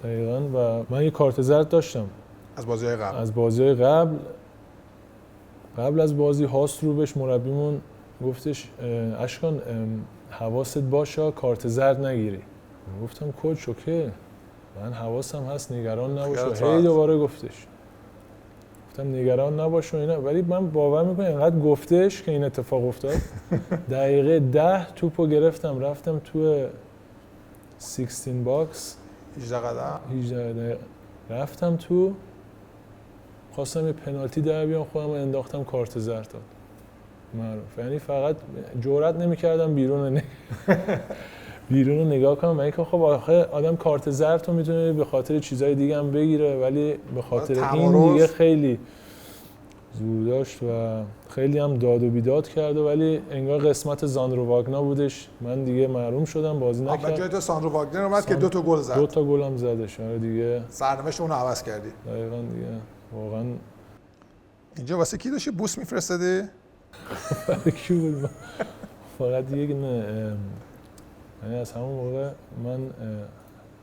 دقیقاً. و من یه کارت زرد داشتم از بازی‌های قبل. قبل از بازی هاست رو بهش مربیمون گفتش اشکان حواست باشه کارت زرد نگیری. گفتم کوچ اوکی، من حواسم هست نگران نباش. هی دوباره گفتش، گفتم نگران نباش و اینا، ولی من باور میکنم اینقدر گفتش که این اتفاق افتاد. دقیقه 10 توپو گرفتم رفتم تو 16 باکس 18 دقیقه رفتم تو، خواستم یه پنالتی در بیام، خودم انداختم کارت زرد داد. معروف، یعنی فقط جرئت نمی‌کردم بیرون رو نگاه کنم. من که خب آدم کارت زرد رو میتونه به خاطر چیزای دیگه هم بگیره، ولی به خاطر این دیگه خیلی زور داشت و خیلی هم داد و بیداد کرده، ولی انگار قسمت زاندرو واگنر بودش. من دیگه محروم شدم، بازی نکردم. جای تو ساندرو واگنر اومد که 2 تا گل زد. 2 تا گل هم زدش. آره دیگه سرنوشت اون رو عوض کردی. دقیقاً دیگه واقعا. اینجا واسه کی داشتی بوس میفرستادی؟ برای کی بود؟ فقط یک یعنی از همون موقع من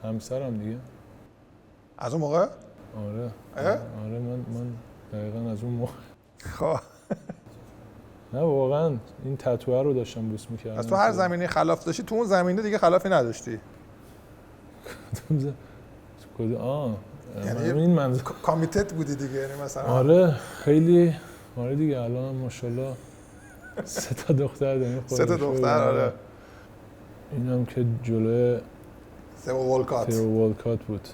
همسرم دیگه. از اون موقع؟ آره من دقیقاً از اون موقع. خب نه واقعا این تتوه رو داشتم بوس می‌کردم. از تو هر زمینه خلاف داشتی، تو اون زمینه دیگه خلافی نداشتی. یعنی این منظور کامیتت بودی دیگه، یعنی مثلا آره خیلی آره دیگه. الان ماشاءالله 3 دختر داریم. 3 دختر. آره اینم که جلوی تئو والکات بود.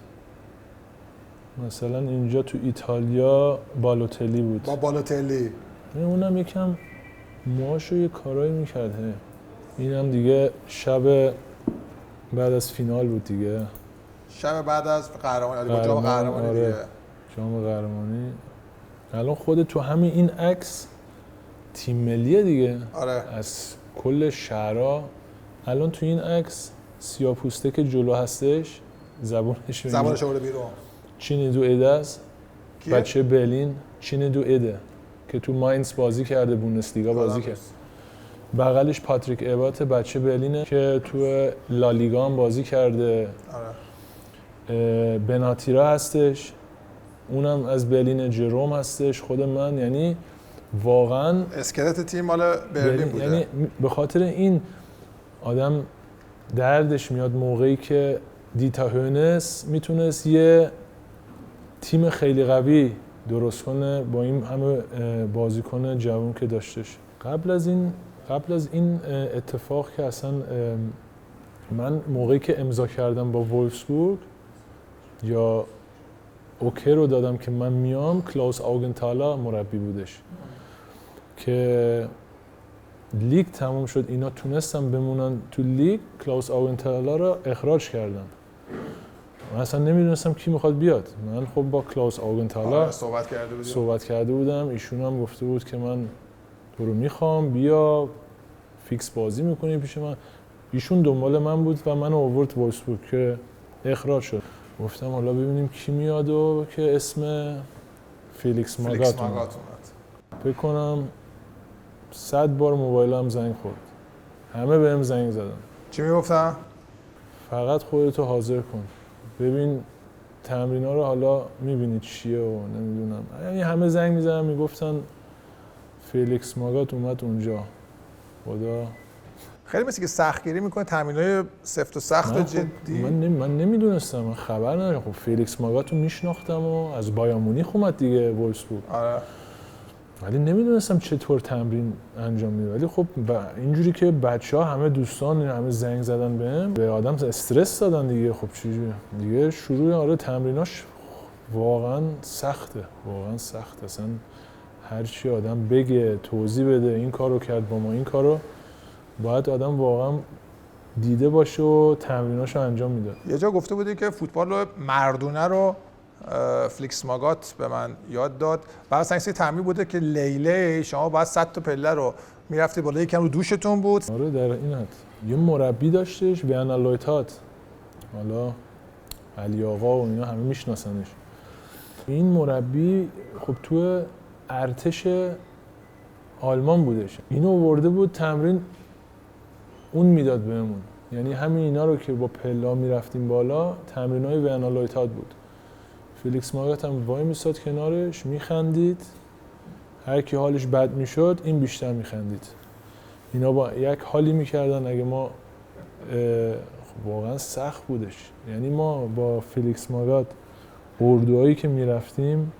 مثلا اینجا تو ایتالیا بالوتلی بود. با بالوتلی اونم یکم موهاشو یه کارایی میکرد. اینم دیگه شب بعد از فینال بود دیگه. شب بعد از قهرمانی، با جام قهرمانی آره. دیگه. جام قهرمانی. الان خود تو همین این عکس تیم ملیه دیگه. آره. از کل شهرها الان تو این عکس سیاه‌پوسته که جلو هستش زبونش آورده بیرون. چینی دو ایده است. بچه برلین چینی دو ایده که تو ماینز بازی کرده، بوندسلیگا بازی کرد. بغلش پاتریک ایبات بچه برلینه که تو لالیگا هم بازی کرده. آره. بناتیرا هستش، اونم از برلین. جروم هستش، خود من. یعنی واقعا اسکلت تیم مال برلین بوده. یعنی به خاطر این آدم دردش میاد موقعی که دیتا هونس میتونست یه تیم خیلی قوی درست کنه با این همه بازیکن جوان که داشتش. قبل از این اتفاق که اصلا من موقعی که امضا کردم با وولفسبورگ یا اوکی رو دادم که من میام، کلاوس آوگنتالا مربی بودش که لیگ تموم شد، اینا تونستن بمونن تو لیگ، کلاوس آوگنتالا رو اخراج کردن. من اصلا نمیدونستم کی میخواد بیاد. من خب با کلاوس آوگنتالا صحبت کرده بودم. ایشون هم گفته بود که من تو رو میخوام، بیا فیکس بازی میکنی پیش من. ایشون دنبال من بود و من آورد وولفسبورگ که اخراج شد. گفتم حالا ببینیم کی میاد و که اسم فیلیکس ماگات اومد. فکر کنم 100 بار موبایلم زنگ خورد. همه بهم زنگ زدن. چی میگفتن؟ فقط خودتو حاضر کن. ببین تمرینا رو حالا میبینی چیه و نمیدونم. یعنی همه زنگ میزدن میگفتن فیلیکس ماگات اومد اونجا. خدا خیلی مثل که سختگیری میکنه، تمرینای سفت و سخت و جدی. من نمیدونستم، من خبر ندارم. خب فیلیکس ماگات رو میشناختم و از بایرن مونیخ اومد دیگه وولفسبورگ. آره. ولی نمیدونستم چطور تمرین انجام میده. ولی خب اینجوری که بچه‌ها همه دوستان همه زنگ زدن بهم، به آدم استرس دادن دیگه. خب چجوری دیگه شروع آره تمریناش واقعا سخته. اصلا هر چی آدم بگه توضیح بده این کارو کرد با ما این کارو، باید آدم واقعا دیده باشه و تمریناشو انجام میداد. یه جا گفته بودی که فوتبال مردونه رو فلیکس ماگات به من یاد داد. بعد اصلا این تمرین بوده که لیله شما باید 100 تا پله رو میرفتی بالا، یکم رو دوشتون بود. آره در این حد. یه مربی داشتش ویانا لویتات، حالا علی آقا و اینا همه میشناسنش. این مربی خب تو ارتش آلمان بودش. اینو آورده بود تمرین اون میداد بهمون. یعنی همین اینا رو که با پلا میرفتیم بالا تمرینای ویانا لویتات بود. فیلیکس ماگات هم وای میستاد کنارش میخندید. هر کی حالش بد میشد این بیشتر میخندید. اینا با یک حالی میکردن. اگه ما واقعا سخت بودش. یعنی ما با فیلیکس ماگات اردوهایی که میرفتیم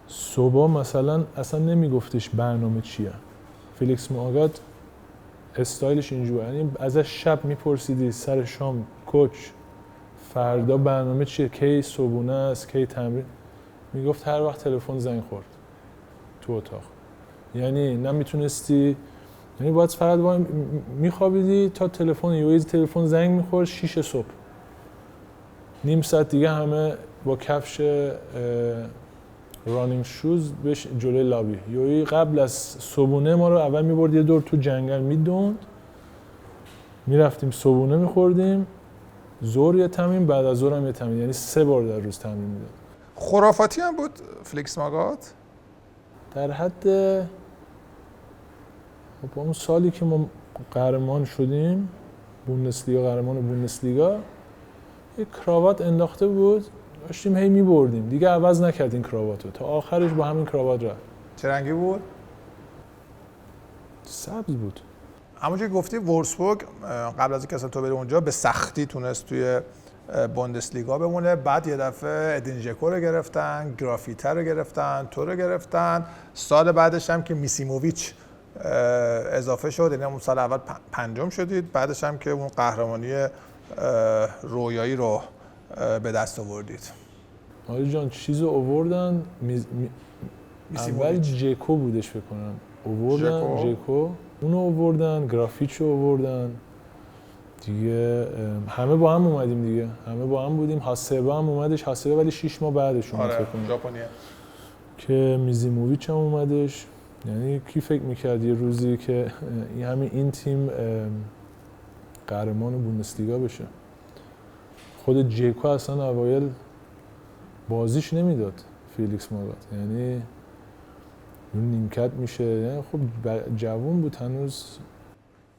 صبح مثلا اصلا نمیگفتش برنامه چیه. فیلیکس ماگات استایلش اینجوره. یعنی ازش شب میپرسیدی سر شام کوچ فردا برنامه چیه، کی صبحونه است، کی تمرین، میگفت هر وقت تلفن زنگ خورد تو اتاق. یعنی نمیتونستی، یعنی باید فقط میخوابیدی تا تلفن زنگ میخورد 6 صبح. نیم ساعت دیگه همه با کفش رانینگ شوز بهش جلوی لابی. یوی قبل از صبحونه ما رو اول میبرد یه دور تو جنگل میدوند، میرفتیم صبحونه میخوردیم، ظهر یه تمرین، بعد از ظهر هم یه تمرین. یعنی 3 بار در روز تمرین میداد. خرافاتی هم بود فلیکس ماگات. در حد با اون سالی که ما قهرمان شدیم قهرمان بوندسلیگا، یه کراوات انداخته بود داشتیم هی می‌بردیم دیگه، عوض نکردیم کراواتو تا آخرش با همین کراوات رفت. چه رنگی بود؟ سبز بود. همونجوری گفتی وولفسبورگ قبل از اینکه اصلا تو بری اونجا به سختی تونست توی بوندسلیگا بمونه، بعد یه دفعه ادین ژکو رو گرفتن، گرافیته رو گرفتن، تو رو گرفتن، سال بعدش هم که میسیموویچ اضافه شد، یعنی اون سال اول پنجم شدید، بعدش هم که اون قهرمانی رویایی رو به دست آوردید. آره جان چیزو آوردن اول ژکو بودش فکر کنم، آوردن ژکو، اونو آوردن، گرافیچو آوردن دیگه، همه با هم اومدیم دیگه، همه با هم بودیم. هاسبه هم اومدش، هاسبه ولی 6 ماه بعدش اومد فکر کنم. ژاپنیه. که میزیموویچ هم اومدش. یعنی کی فکر میکرد یه روزی که این تیم قهرمان بوندسلیگا بشه. خود ژکو اصلا اوایل بازیش نمیداد فیلیکس ماگات، یعنی اون نیمکت میشه، یعنی خب جوون بود هنوز.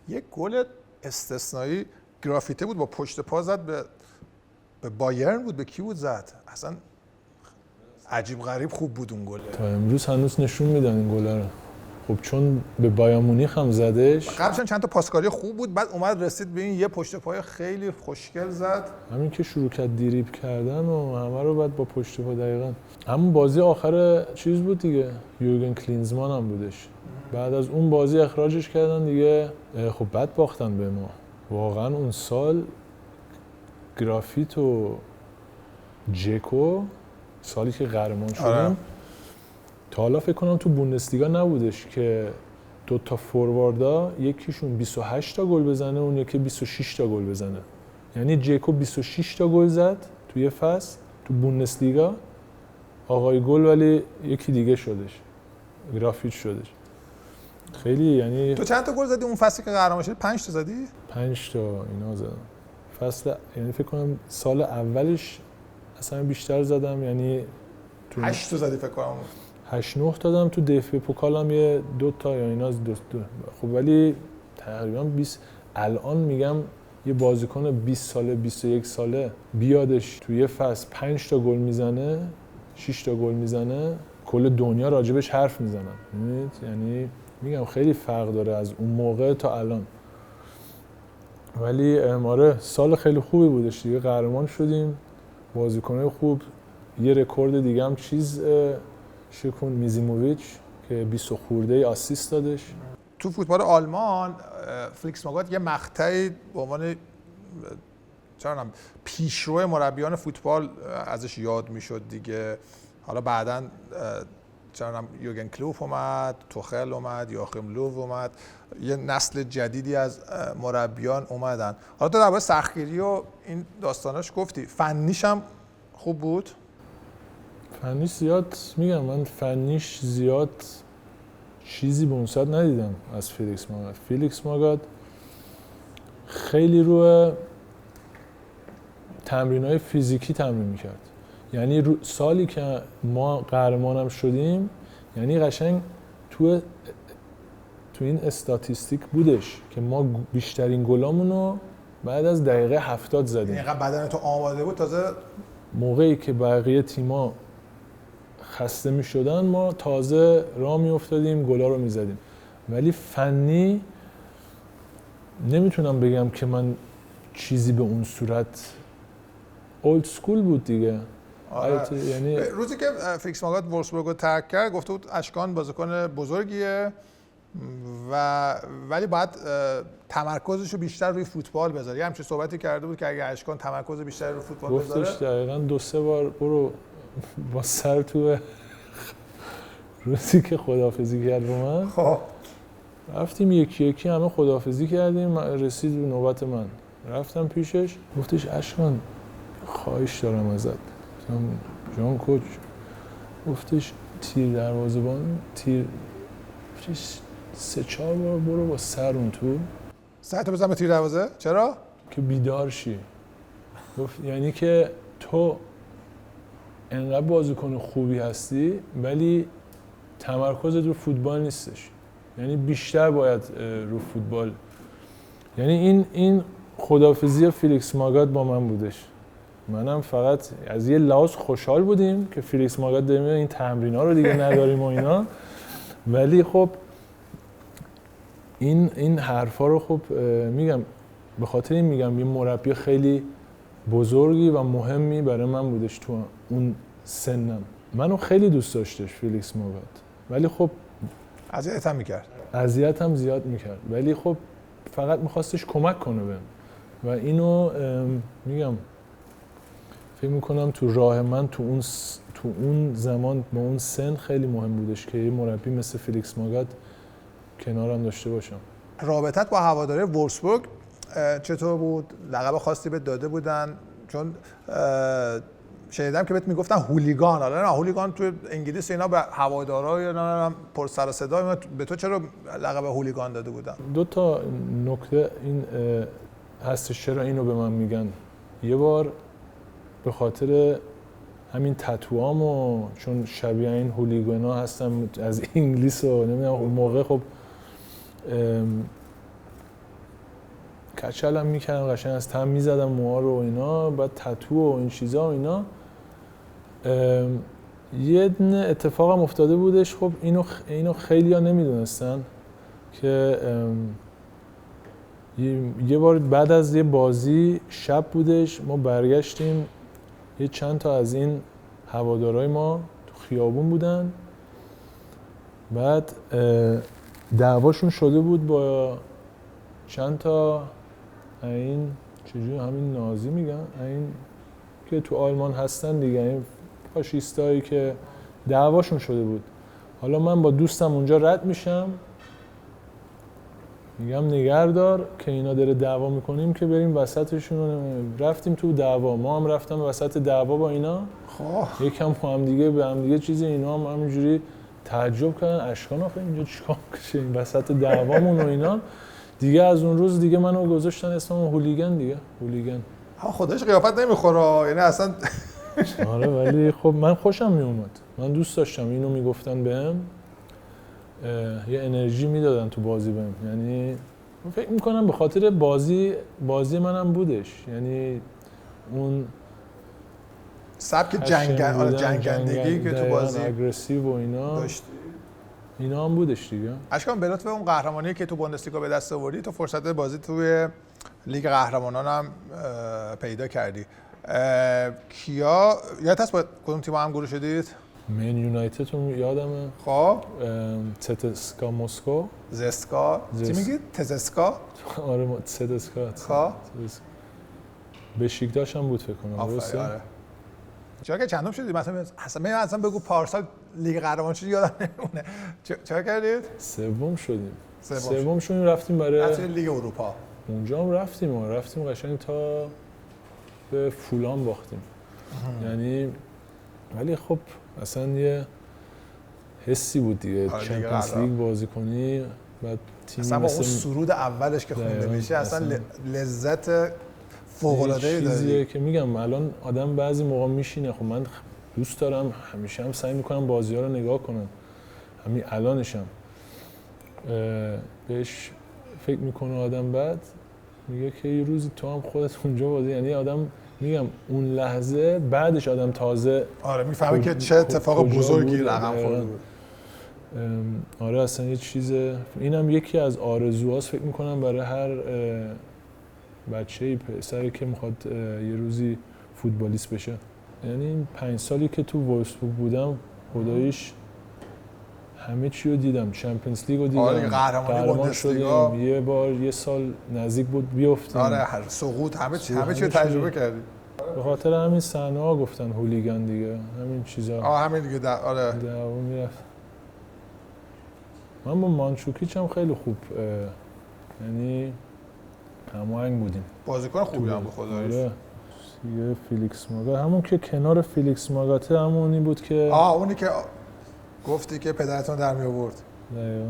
یک گل استثنایی گرافیته بود با پشت پا زد به بایرن بود، به کی بود زد؟ اصلا عجیب غریب خوب بود اون گل. تا امروز هنوز نشون میدن این گل رو. خب چون به بایرن مونیخ هم زدش، قبلش چند تا پاسکاری خوب بود، بعد اومد رسید به این یه پشت پای خیلی خوشگل زد. همین که شروع کرد دریبل کردن و همه رو بعد با پشت پا دقیقاً. همون بازی آخر چیز بود دیگه، یورگن کلینزمان هم بودش. بعد از اون بازی اخراجش کردن دیگه، خب بعد باختن به ما. واقعا اون سال گرافیت و ژکو سالی که قهرمان شدیم تا حالا فکر کنم تو بوندسلیگا نبودش که دو تا فورواردا یکیشون 28 تا گل بزنه، اون یکی 26 تا گل بزنه. یعنی ژکو 26 تا گل زد توی فصل تو بوندسلیگا، آقای گل ولی یکی دیگه شدش، گرافیت شدش. خیلی یعنی تو چند تا گل زدی اون فصلی که قهرمان شدی؟ 5 تا زدی؟ 5 تا اینا زدم. فصل یعنی فکر کنم سال اولش اصلا بیشتر زدم، یعنی تو 8 تا زدی فکر کنم. 8 9 دادم تو دفعه پوکالم یه 2 تا یا اینا دو. خب ولی تقریبا 20 الان میگم یه بازیکن 20 ساله 21 ساله بیادش توی فصل 5 تا گل میزنه، 6 تا گل میزنه، کل دنیا راجبش حرف میزنن. می‌بینید؟ یعنی میگم خیلی فرق داره از اون موقع تا الان. ولی آره سال خیلی خوبی بودش دیگه، قهرمان شدیم، بازیکن‌های خوب، یه رکورد دیگه هم چیز شکون میزیموویچ که 20 خورده آسیست دادش. تو فوتبال آلمان فلیکس ماگات یه مقطعی به عنوان پیشرو مربیان فوتبال ازش یاد میشد دیگه. حالا بعداً یورگن کلوپ اومد، توخل اومد، یاخیم لوو اومد، یه نسل جدیدی از مربیان اومدن. حالا تو درباره سختگیری و این داستاناش گفتی، فنیش هم خوب بود؟ فنیش زیاد میگم من فنیش زیاد چیزی به اون ساعت ندیدم از فیلیکس ماگات. فیلیکس ماگات خیلی روی تمرین‌های فیزیکی تمرین میکرد. یعنی سالی که ما قهرمانم شدیم، یعنی قشنگ تو این استاتیستیک بودش که ما بیشترین گلامونو بعد از دقیقه 70 زدیم. اینقدر بدن تو آماده بود، تازه موقعی که بقیه تیما خسته می‌شدن ما تازه راه می‌افتادیم گلا رو می‌زدیم. ولی فنی نمیتونم بگم که من چیزی به اون صورت، اولد سکول بود دیگه. یعنی روزی که فیلیکس ماگات وولفسبورگ رو ترک کرد گفته بود اشکان بازیکن بزرگیه ولی باید تمرکزش رو بیشتر روی فوتبال بذاره. همچین صحبتی کرده بود که اگه اشکان تمرکز بیشتر روی فوتبال بذاره، گفتش دقیقاً 2-3 بار برو با سر تو روزی که خداحافظی کرد با من. خب رفتیم یکی یکی همه خداحافظی کردیم، رسید به نوبت من، رفتم پیشش، گفتش اشکان خواهش دارم ازت. جان کوچ. گفتش تیر دروازه‌بان، تیر 3-4 بار برو با سر اون تو ساعتو بزن به تیر دروازه. چرا؟ که بیدار شی. گفت یعنی که تو انقدر بازیکن خوبی هستی ولی تمرکزت رو فوتبال نیستش، یعنی بیشتر باید رو فوتبال. یعنی این خداحافظی فیلیکس ماگات با من بودش. منم فقط از یه لحاظ خوشحال بودیم که فیلیکس ماگات داریم این تمرینا رو دیگه نداریم و اینا، ولی خب این حرفا رو خب میگم به خاطر این میگم یه مربی خیلی بزرگی و مهمی برای من بودش تو اون سنم. منو خیلی دوست داشتش فیلیکس ماگات، ولی خب اذیتم زیاد میکرد، ولی خب فقط میخواستش کمک کنه بهم و اینو میگم فکر میکنم تو راه من تو اون زمان با اون سن خیلی مهم بودش که یه مربی مثل فیلیکس ماگات کنارم داشته باشم. رابطت با هواداره وولفسبورگ چطور بود؟ لقب خاصی بهت داده بودن؟ چون شنیدم که بهت میگفتن هولیگان. حالا نه هولیگان تو انگلیس اینا به هوادارا یا نه پر سر و صدا، به تو چرا لقب هولیگان داده بودن؟ دو تا نکته این هستش چرا اینو به من میگن. یه بار به خاطر همین تتوام و چون شبیه این هولیگانا هستم از انگلیس و نمیدونم اون موقع خب کچلم میکردم قشنگ از تم میزدم موها رو و اینا، بعد تتو و این چیزا و اینا. یه اتفاقم افتاده بودش، خب اینو خیلیا نمیدونستن که یه بار بعد از یه بازی شب بودش، ما برگشتیم یه چند تا از این هوادارهای ما تو خیابون بودن، بعد دعواشون شده بود با چند تا این چجوری همین نازی میگن این که تو آلمان هستن دیگه، این فاشیستایی که دعواشون شده بود. حالا من با دوستم اونجا رد میشم، میگم نگهدار که اینا داره دعوا میکنیم که بریم وسطشون. رفتیم تو دعوا، ما هم رفتم وسط دعوا با اینا. خب یکم با هم دیگه به هم دیگه چیزی، اینا هم همینجوری تعجب کردن اشکان آخه اینجا چیکار میشه این وسط دعوامون و اینا. دیگه از اون روز دیگه منو گذاشتن اسمم هولیگن دیگه، هولیگن. خودش قیافت نمیخوره یعنی اصلا. آره ولی خب من خوشم میومد، من دوست داشتم اینو میگفتن بهم، یه انرژی میدادن تو بازی بهم. یعنی فکر میکنم به خاطر بازی منم بودش، یعنی اون سبک جنگندگی که تو بازی اگریسیو و اینا داشت، اینا هم بودش دیگه. اشکان به لطف اون قهرمانی که تو بوندسلیگا به دست آوردی، تو فرصت بازی توی لیگ قهرمانان هم پیدا کردی. کیا یادت هست با کدوم تیم هم گروه شدید؟ من یونایتد رو یادمه. خب تسکا مسکو. زسکا چی میگید؟ تزسکا؟ آره تزسکا. خب بشیکتاش هم بود فکر کنم. درسته؟ آره. چرا که چندم شدید؟ مثلا بگو پارسال لیگ قهرمان شدید یادم نمیمونه. چرا کردید؟ سوم شدیم رفتیم برای لیگ اروپا. اونجا هم رفتیم قشنگ تا به فولان باختیم. یعنی ولی خب اصلا یه حسی بود دیگه، چمپیونز لیگ بازی کنی بعد تیم اصلا با اون سرود اولش که خونده میشه اصلا لذت فوق‌العاده‌ای داره. چیزیه که میگم الان آدم بعضی موقع میشینه، خب من دوست دارم همیشه هم سعی میکنم بازی‌ها رو نگاه کنم، همین الانشم بهش فکر میکنه آدم، بعد میگه که یه روزی تو هم خودت اونجا بازی، یعنی آدم میگم اون لحظه بعدش آدم تازه میفهمه که چه اتفاق بزرگی رقم خورده بود. آره اصلا یه چیز، اینم یکی از آرزوهاست فکر میکنم برای هر بچه‌ای پسری که میخواد یه روزی فوتبالیست بشه. یعنی این 5 سالی که تو وولفسبورگ بودم خداییش همه چی رو دیدم، چمپیونز لیگ رو دیدم، قهرمان شدیم، یه بار یه سال نزدیک بود بیافتیم. آره سقوط همه چی رو تجربه کردی. به خاطر همین صحنه‌ها گفتن هولیگان دیگه، همین چیزا. همین دیگه آره. دعوا میرفت. من با مانچوکیچ هم خیلی خوب یعنی هماهنگ بودیم. بازیکن خوبی هم به خداییش. آره. یه فیلیکس ماگات، همون که کنار فیلیکس ماگات همونی بود که اونی که گفتی که پدرتون در می آورد. دقیقاً.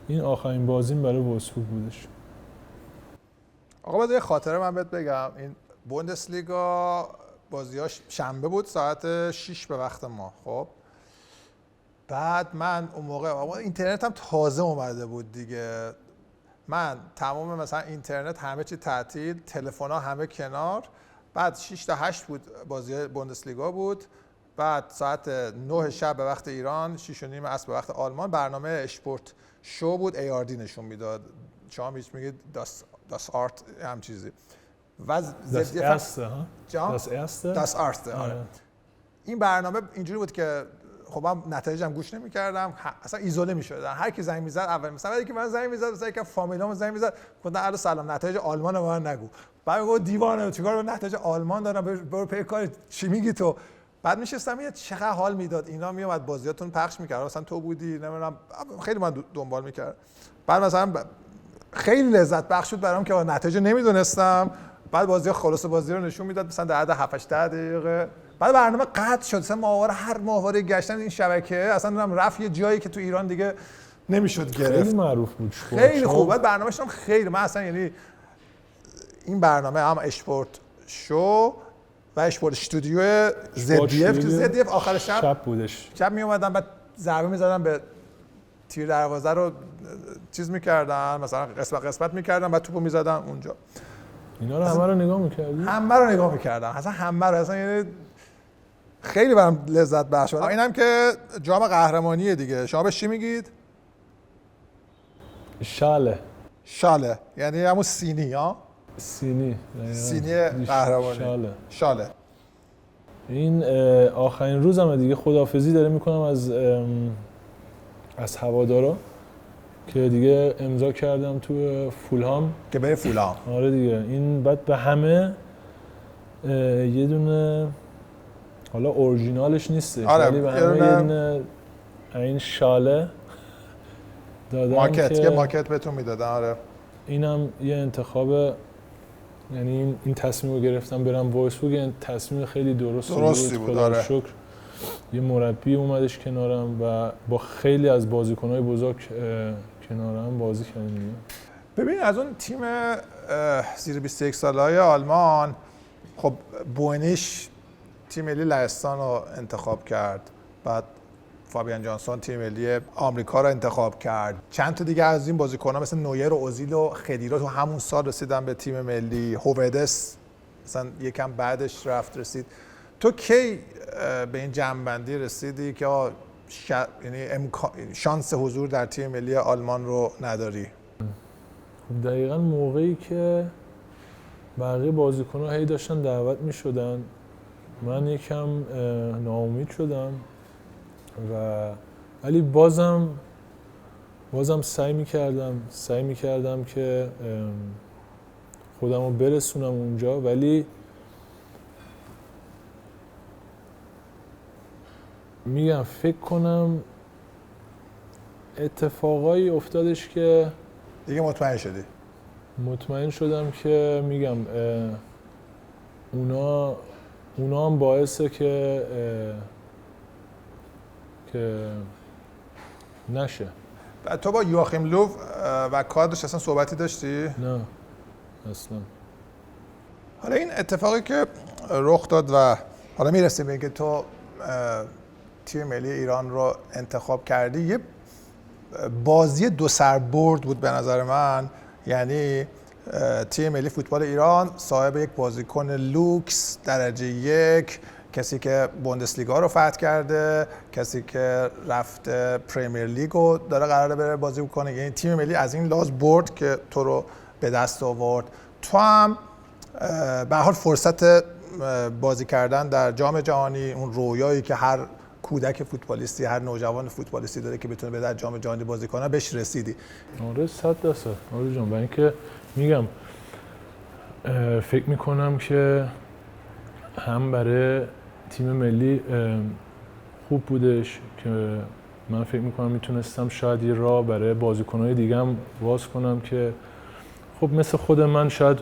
این آخرین بازیم برای وولفسبورگ بودش. آقا بعد یه خاطره من بهت بگم، این بوندسلیگا بازیاش شنبه بود ساعت 6 به وقت ما. خب بعد من اون موقع اینترنت هم تازه اومده بود دیگه، من تمام مثلا اینترنت همه چی تعطیل، تلفن‌ها همه کنار، بعد 6 تا 8 بود بازی بوندسلیگا بود. بعد ساعت 9 شب به وقت ایران، 6 و نیم عصر به وقت آلمان برنامه اشپورت شو بود. ARD نشون میداد. شما هیچ میگید داس آرت هم چیزی. و Das erste, ها؟ Das erste. Das erste. آره. این برنامه اینجوری بود که خب من نتایجم گوش نمی‌کردم، اصلا ایزوله می‌شدم. هر کی زنگ می‌زد اول مثلا وقتی که من زنگ می‌زد مثلا یکم فامیلام زنگ می‌زد گفتن الو سلام نتایج آلمان رو من نگو. بعد میگفت دیوانه چیکار به نتایج آلمان دارم، برو پی کار چی میگی تو. بعد میشستم یه چقدر حال میداد اینا میومد بازیاتون پخش می‌کرد، مثلا تو بودی نمیدونم خیلی من دنبال می‌کردم. بعد مثلا خیلی لذت بخش بود برام که نتایج نمیدونستم. بعد بازی خلاص بازی رو نشون میداد مثلا در حد 7 8 دقیقه. بعد برنامه قطع شد. مثلا ماهواره هر ماهواره گشتن این شبکه اصلا نمیدونم رفت یه جایی که تو ایران دیگه نمیشد گرفت. خیلی معروف بود. خیلی خوب. بعد برنامه‌ش هم خیلی من اصلا یعنی این برنامه هم اشپورت شو و اشپورت استودیو ZDF که ZDF آخر شب بودش. شب می اومدن بعد ضربه می‌زدن به تیر دروازه رو چیز می‌کردن، مثلا قسمت می‌کردن بعد توپو می‌زدن اونجا. اینا رو همه رو نگاه می‌کردی؟ همه رو نگاه می‌کردم. اصلا همه رو اصلا یعنی خیلی برام لذت بخش بود. اینم که جام قهرمانیه دیگه. شما به چی میگید؟ شاله. یعنی همون سینی ها؟ سینی قهرمانی. شاله. این آخرین روزمه دیگه، خداحافظی داره میکنم از هوادارا که دیگه امضا کردم تو فولهام که بره فولهام. آره دیگه. این بعد به همه یه دونه حالا اورجینالش نیسته ولی به همه یه دونه این شاله دادم ماکت که یه ماکت بهتون میدادن. آره اینم یه انتخاب، یعنی این تصمیم رو گرفتم برم وایسبورگ، یعنی تصمیم خیلی درستی بود. آره. شکر یه مربی اومدش کنارم و با خیلی از بازیکن‌های بزرگ کنارم بازی کردیم. ببین از اون تیم زیر 21 ساله‌های آلمان خب بوینیش تیم ملی لهستان رو انتخاب کرد، بعد فابیان جانسون تیم ملی آمریکا رو انتخاب کرد، چند تا دیگه از این بازیکن‌ها مثل نویر و اوزیل و خدیرا تو همون سال رسیدن به تیم ملی. هوودس مثلا یکم بعدش رسید. تو کی به این جمع‌بندی رسیدی که یعنی شانس حضور در تیم ملی آلمان رو نداری؟ دقیقاً موقعی که بقیه بازیکن‌ها هی داشتن دعوت می‌شدن من یکم ناامید شدم ولی بازم سعی می‌کردم که خودم رو برسونم اونجا، ولی میگم فکر کنم اتفاقایی افتادش که دیگه مطمئن شدم که میگم اونا هم باعثه که نشه. تو با یواخیم لوو و کادرش اصلا صحبتی داشتی؟ نه اصلا. حالا این اتفاقی که رخ داد و حالا میرسیم به اینکه تو تیم ملی ایران رو انتخاب کردی، یه بازی دو سربرد بود به نظر من. یعنی تیم ملی فوتبال ایران صاحب یک بازیکن لوکس درجه 1، کسی که بوندسلیگا رو فتح کرده، کسی که رفته پریمیر لیگ رو داره قراره بره بازی بکنه. یعنی تیم ملی از این لحاظ برد که تو رو به دست آورد. تو هم به هر حال فرصت بازی کردن در جام جهانی، اون رویایی که هر کودک فوتبالیستی، هر نوجوان فوتبالیستی داره که بتونه به جام جهانی بازی کنه، بهش رسیدی. آره 100%. آره جان، برای اینکه میگم فکر میکنم که هم برای تیم ملی خوب بودش که من فکر میکنم میتونستم شاید یه راه برای بازیکن‌های دیگه هم باز کنم که خب مثل خود من شاید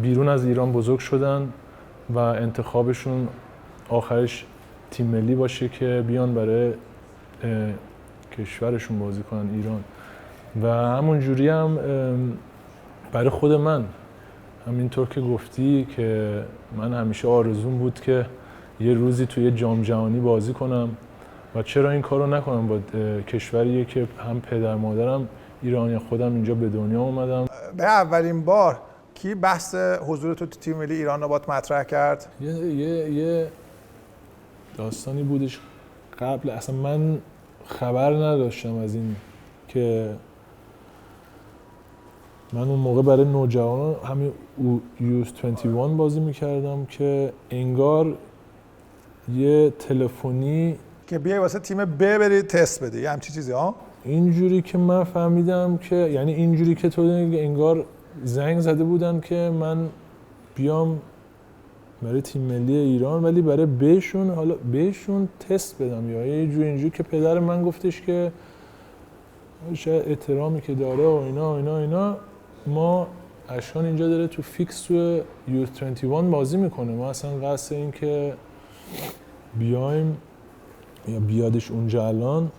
بیرون از ایران بزرگ شدن و انتخابشون آخرش تیم ملی باشه که بیان برای کشورشون بازی کنن ایران. و همون جوری هم برای خود من همینطور که گفتی که من همیشه آرزوم بود که یه روزی توی جام جهانی بازی کنم و چرا این کارو نکنم با کشوریه که هم پدر مادرم ایرانی، خودم اینجا به دنیا اومدم. به اولین بار کی بحث حضور تو تیم ملی ایران رو باهات مطرح کرد؟ یه داستانی بودش قبل، اصلا من خبر نداشتم از این که من اون موقع برای نوجوانان همین یوز 21 بازی میکردم که انگار یه تلفنی که بیای واسه تیم ب بری تست بدی، یه همچین چیزی ها؟ اینجوری که من فهمیدم که یعنی اینجوری که تو انگار زنگ زده بودن که من بیام برای تیم ملی ایران ولی برای بهشون، حالا بهشون تست بدم یا یه جوری اینجوری که پدر من گفتش که شاید احترامی که داره و اینا ما اشکان اینجا داره تو فیکس تو یوز 21 بازی میکنه، ما اصلا قصد این که بیایم یا بیادش اونجا الان،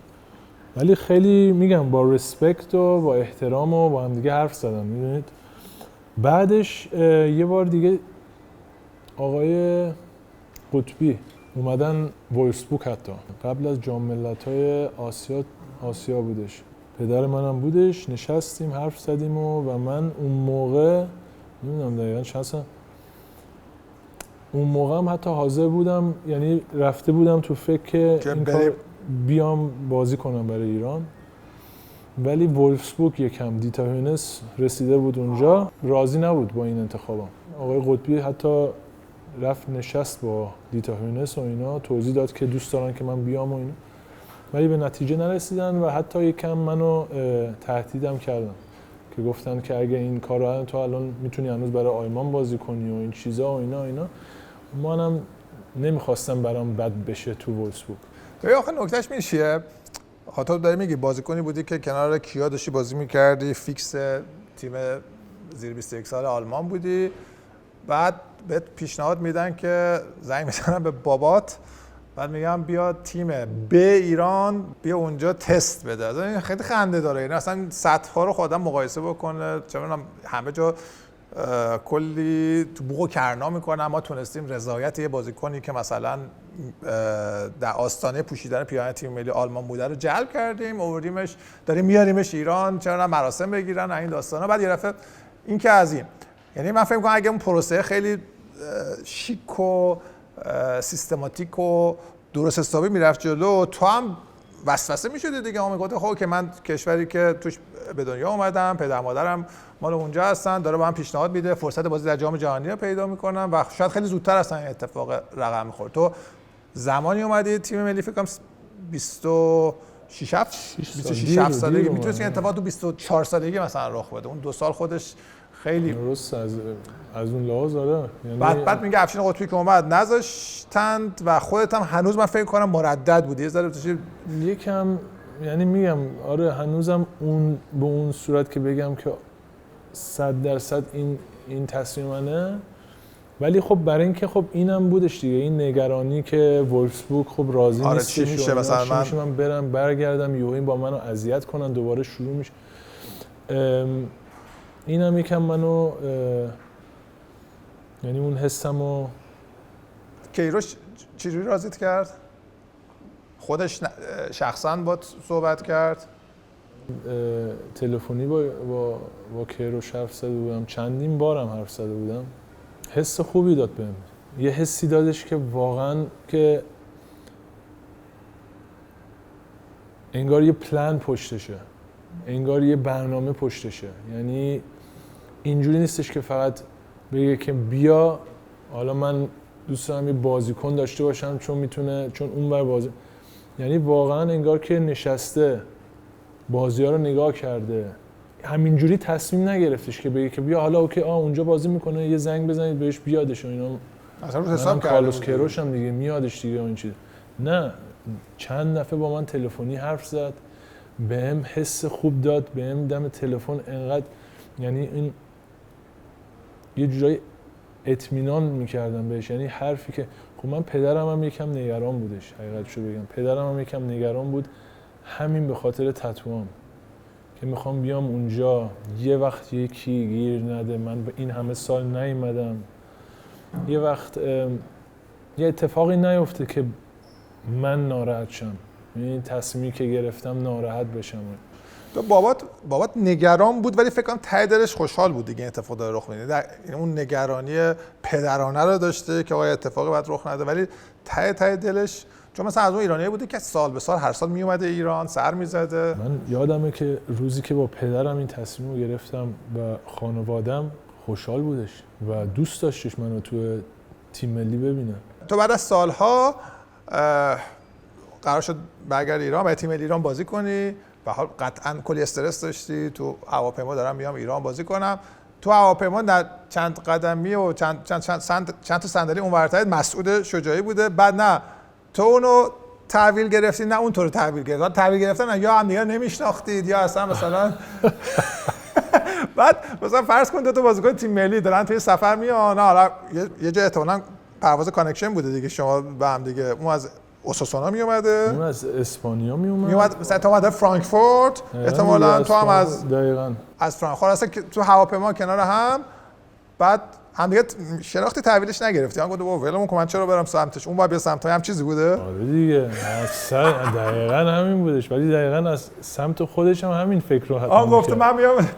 ولی خیلی میگم با ریسپکت و با احترام و با هم دیگه حرف زدم. میدونید بعدش یه بار دیگه آقای قطبی اومدن وایسبوک، حتی قبل از جام ملت‌های آسیا بودش، پدر منم بودش، نشستیم حرف زدیم و من اون موقع نمیدونم دقیقاً چند سال، اون موقع هم حتی حاضر بودم، یعنی رفته بودم تو فکر که این کار بیام بازی کنم برای ایران، ولی وولفسبورگ یکم دیتا هیونس رسیده بود اونجا، راضی نبود با این انتخابم. آقای قطبی حتی رفت نشست با دیتا هیونس و اینا، توضیح داد که دوست دارن که من بیام و اینا، ولی به نتیجه نرسیدن و حتی یکم منو تهدیدم کردن که گفتن که اگه این کار رو تو الان میتونی هنوز برای آلمان بازی کنی و این چیزا و اینا. منم نمیخواستم برام بد بشه تو وولفسبورگ. آخه نکتهش میشه خاطر داری میگی بازیکنی بودی که کنار کیا داشتی بازی میکردی، فیکس تیم زیر 21 سال آلمان بودی، بعد بهت پیشنهاد میدن که زنگ میزنن به بابات، بعد میگم بیا تیم ب ایران بیا اونجا تست بده. این خیلی خنده داره، این اصلا سطح‌ها رو خودم مقایسه بکنه، چه می‌دونم همه جا کلی تو بوق و کرنا میکنن، ما تونستیم رضایت یه بازیکنی که مثلا در آستانه پوشیدن پیراهن تیم ملی آلمان بوده رو جلب کردیم، آوردیمش، داریم میاریمش ایران، چرا مراسم بگیرن این داستانا. بعد یه دفعه این که از این، یعنی من فکر می‌کنم اگه اون پروسه خیلی شیک و سیستماتیک و درست حسابی میرفت جلو، تو هم وسوسه میشدی دیگه، ما میگفت خب که من کشوری که توش به دنیا اومدم، پدر مادرم مال اونجا هستن، داره با من پیشنهاد میده، فرصت بازی در جام جهانی رو پیدا میکنم و شاید خیلی زودتر اصلا این اتفاق رقم میخورد. تو زمانی اومدی تیم ملی فکر کنم 26 7 سالگی، میتونست این اتفاق تو 24 سالگی مثلا رخ بده، اون 2 سال خودش خیلی درست از اون لحاظ داره. یعنی بعد میگه افشین قطبی که اومد نذاشتند و خودت هم هنوز من فکر کنم مردد بودی یه ذره یکم، یعنی میگم آره هنوزم اون به اون صورت که بگم که 100% این تصمیم منه، ولی خب برای اینکه خب اینم بودش دیگه، این نگرانی که وولفسبورگ خب راضی آره نیستش، چی میشه مثلا من برم برگردم یهو این با منو اذیت کنن دوباره شروع میشه. اینم یکم منو یعنی اون حسمو. کیروش چجوری راضیت کرد؟ خودش شخصا با صحبت کرد؟ تلفنی با کیروش حرف زده بودم، چندین بارم حرف زده بودم، حس خوبی داد بهم، یه حسی دادش که واقعا که انگار یه پلن پشتشه، انگار یه برنامه پشتشه، یعنی اینجوری نیستش که فقط بگه که بیا حالا من دوست دارم یه بازیکن داشته باشم چون میتونه، چون اونور بازی، یعنی واقعا انگار که نشسته بازی‌ها رو نگاه کرده، همینجوری تصمیم نگرفتش که بگه که بیا حالا اوکی اونجا بازی میکنه یه زنگ بزنید بهش بیادش و اینا. اصلا رو حساب کرده کارلوس کیروش هم دیگه میادش دیگه اون چیز. نه چند دفعه با من تلفنی حرف زد، بهم حس خوب داد، بهم دم تلفن انقدر، یعنی این یه جورایی اطمینان میکردم بهش، یعنی حرفی که خب من پدرم هم یکم نگران بودش، حقیقتشو بگم پدرم هم یکم نگران بود، همین به خاطر تتوام که میخوام بیام اونجا یه وقت یکی گیر نده، من به این همه سال نیومدم، یه وقت یه اتفاقی نیفته که من ناراحت شم، یعنی تصمیمی که گرفتم ناراحت بشم. تو بابات نگران بود ولی فکر کنم ته دلش خوشحال بود دیگه اتفاق داره رخ میده. اون نگرانی پدرانه رو داشته که آقا اتفاقی بعد رخ نده، ولی ته دلش، چون مثلا از اون ایرانیایی بوده که سال به سال هر سال می اومده ایران سر میزده. من یادمه که روزی که با پدرم این تصمیم رو گرفتم و خانوادم خوشحال بودش و دوست داشتش منو تو تیم ملی ببینن. تو بعد از سالها قرار شد برگردی ایران، برای تیم ملی ایران بازی کنی. به حال قطعاً کلی استرس داشتی، تو هواپیما دارم میام ایران بازی کنم. تو هواپیما در چند قدمی و چند تا صندلی اونورتر مسعود شجاعی بوده. بعد نه تو اونو تحویل گرفتی نه اون تو رو تحویل گرفت. تحویل گرفتن یا هم دیگه نمیشناختید یا اصلا مثلا بعد مثلا فرض کن تو بازیکن تیم ملی دارن توی سفر میان، حالا یه جای احتمالاً پرواز کانکشن بوده دیگه، شما به هم دیگه، اون از اوساسونا می اومده، اون از اسپانیا می اومد، مثلا تو اومده فرانکفورت، احتمالاً تو هم از دقیقاً از فرانکفورت هست که تو هواپیما کنار هم. بعد هم دیگه شناختی تحویلش نگرفتی؟ من گفتم ولمون کن، من چرا برم سمتش، اون باید بیا سمت هم چیزی بوده. آره دیگه دقیقاً همین بودش، ولی دقیقاً از سمت خودش هم همین فکر رو حتما گفته من میام،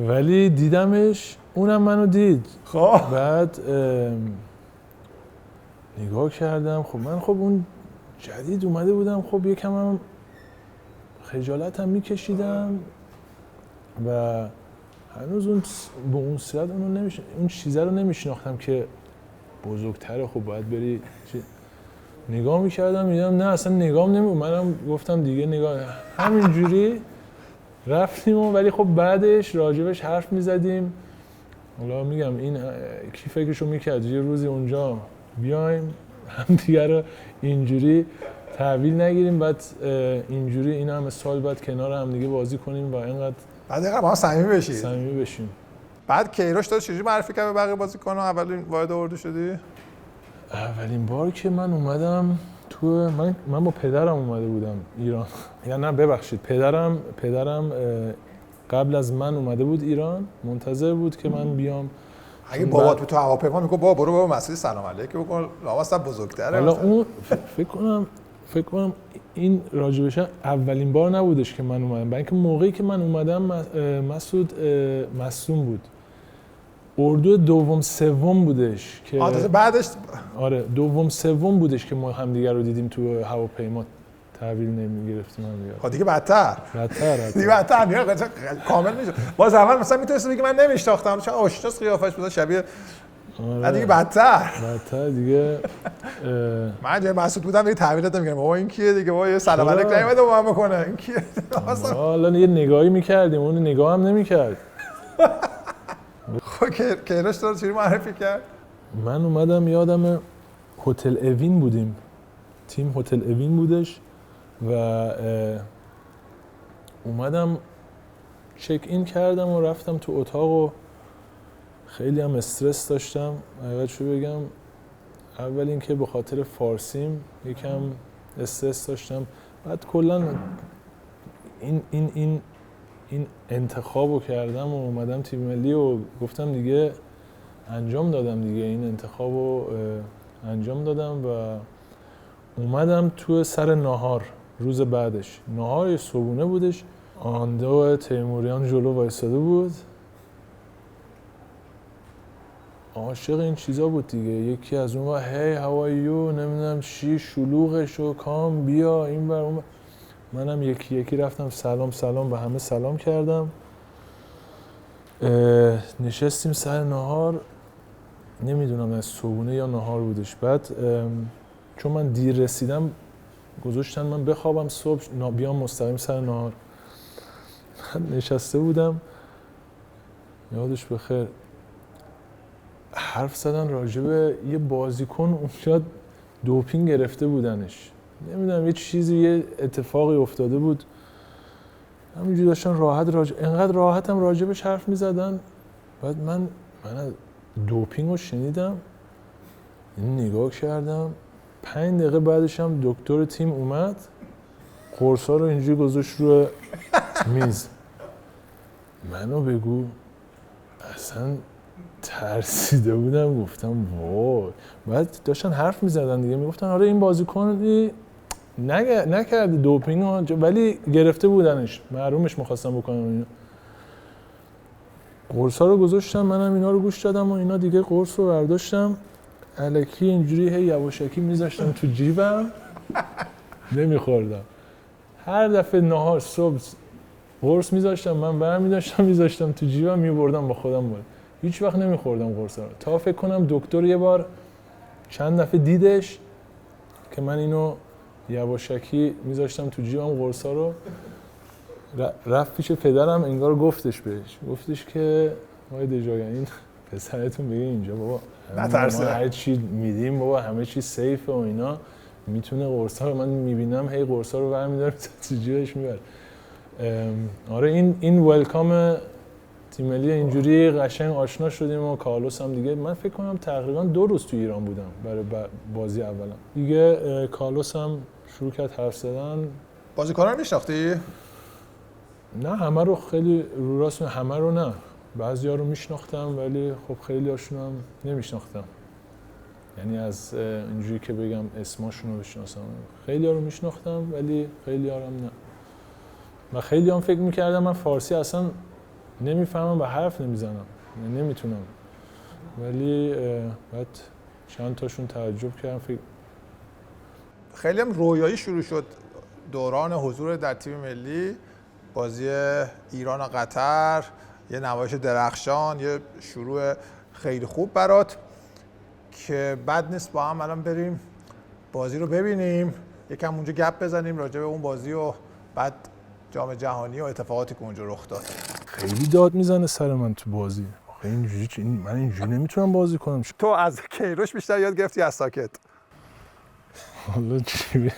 ولی دیدمش، اونم منو دید. خب بعد نگاه کردم، خب من اون جدید اومده بودم، خب یکم هم خجالت هم میکشیدم و هنوز به اون صورت اون چیزه رو نمیشناختم که بزرگتره، خب باید بری نگاه میکردم میدم نه اصلا نگاه نمی‌کنم. منم گفتم دیگه نگاه همینجوری رفتیم، ولی خب بعدش راجبش حرف میزدیم. حالا میگم این کی فکرشو میکرد یه روزی اونجا بیایم هم دیگه رو اینجوری تحویل نگیریم، بعد اینجوری این همه سال بعد کنار هم دیگه بازی کنیم و اینقدر بعد ما صمیمی بشیم. بعد کیروش داد چجوری معرفی کرد به بقیه بازیکن‌ها؟ اولین وارد اردو شدی؟ اولین بار که من اومدم تو من با پدرم اومده بودم ایران. یا نه ببخشید، پدرم قبل از من اومده بود ایران، منتظر بود که من بیام. اگه بابات تو هواپیما میگه بابا برو بابا مسعود سلام علیکم بکن، لامصب بزرگتره. حالا اون فکر کنم این راجبش اولین بار نبودش که من اومدم، برای اینکه موقعی که من اومدم مسعود مصدوم بود. اردو دوم سوم بودش که بعدش آره دوم سوم بودش که ما همدیگه رو دیدیم تو هواپیما، تحویل نمیگرفتیم هم دیگه. خب دیگه بدتر کامل میشه. باز اول مثلا میتونست بگی من نمیشناختم، چون آشناس قیافش بود شبیه. آره. دیگه بدتر دیگه من جای مسعود بودم دیگه تحویل دادم، میگم بابا این کیه دیگه، بابا یه سلام علیک نمیاد با من بکنه، این کیه؟ حالا یه نگاهی میکردیم، اون نگاه هم نمیکرد. خب کیروش تو رو چجوری معرفی کرد؟ من اومدم یادم هتل اوین بودیم، تیم هتل اوین بودش و اومدم چک این کردم و رفتم تو اتاق و خیلی هم استرس داشتم. حقیقتشو بگم اول اینکه به خاطر فارسیم یکم استرس داشتم، بعد کلا این انتخابو کردم و اومدم تیم ملی و گفتم دیگه انجام دادم دیگه، این انتخابو انجام دادم و اومدم تو سر ناهار. روز بعدش ناهار صبحونه بودش، آنده تیموریان جلو وایساده بود، عاشق این چیزا بود دیگه. یکی از اون هی هوایو نمیدونم چی شلوغش و کام بیا این بر اون. منم یکی رفتم سلام به همه سلام کردم. نشستیم سر نهار، نمیدونم از صبحونه یا نهار بودش. بعد چون من دیر رسیدم گذاشتن من بخوابم، صبح بیام مستقیم سر نهار. من نشسته بودم، یادش بخیر حرف زدن راجبه یه بازیکن اونجا دوپینگ گرفته بودنش، نمیدونم یه چیزی، یه اتفاقی افتاده بود، همینجوری داشتن انقدر راحت هم راجبش حرف میزدن. بعد من دوپینگ رو شنیدم، نگاه کردم. 5 دقیقه بعدش هم دکتر تیم اومد، قرصا رو اینجوری گذاشت روی میز. منو بگو اصلا ترسیده بودم، گفتم وای. بعد داشتن حرف میزدن دیگه، میگفتن آره این بازیکن نکرده دوپینگ ها، ولی گرفته بودنش، محرومش می‌خواستم بکنم اینو. قرصا رو گذاشتم، منم اینا رو گوش دادم و اینا دیگه قرص رو برداشتم الکی اینجوری هی یواشکی میذاشتم تو جیبم نمیخوردم. هر دفعه نهار صبح قرص میذاشتم، من برمی‌داشتم میذاشتم تو جیبم میبردم با خودم بود. هیچ وقت نمیخوردم قرصا رو تا فکر کنم دکتر یه بار چند دفعه دیدش که من اینو یواشکی میذاشتم تو جیبم قرصا رو. رفت پیش پدرم، انگار گفتش که آقای دژاگان این پسرتون بگه اینجا بابا نترسه، ما هر چی میدیم بابا همه چی سیفه و اینا، میتونه قرصا رو، من میبینم هی قرصا رو برمی‌داره تو جیبش میبره. آره این ویلکام تیم ملی اینجوری قشنگ آشنا شدیم و کارلوس هم دیگه من فکر کنم تقریبا 2 روز تو ایران بودم برای بازی اولم دیگه. کارلوس هم شروع کرد حرف زدن. بازیکن‌ها رو میشناختی؟ نه همه رو خیلی رو راست، همه رو نه، بعضی‌ها رو میشناختم ولی خب خیلی هاشون هم نمیشناختم، یعنی از اینجوری که بگم اسماشون رو بشناسم. خیلی ها رو میشناختم ولی خیلی ها رو هم نه. و خیلی هم فکر میکردم من فارسی اصلا نمیفهمم و حرف نمیزنم، نمیتونم، ولی بعد چند تاشون تعجب کردم. خیلی هم رویایی شروع شد دوران حضور در تیم ملی، بازی ایران و قطر، یه نمایش درخشان، یه شروع خیلی خوب برات که بد نیست با هم الان بریم بازی رو ببینیم، یکم اونجا گپ بزنیم راجع به اون بازی و بعد جام جهانی و اتفاقاتی که اونجا رخ داد. خیلی داد میزنه سر من تو بازی، آخه اینجوری من اینجوری نمیتونم بازی کنم. تو از کیروش بیشتر یاد گرفتی از ساکت؟ حالا چی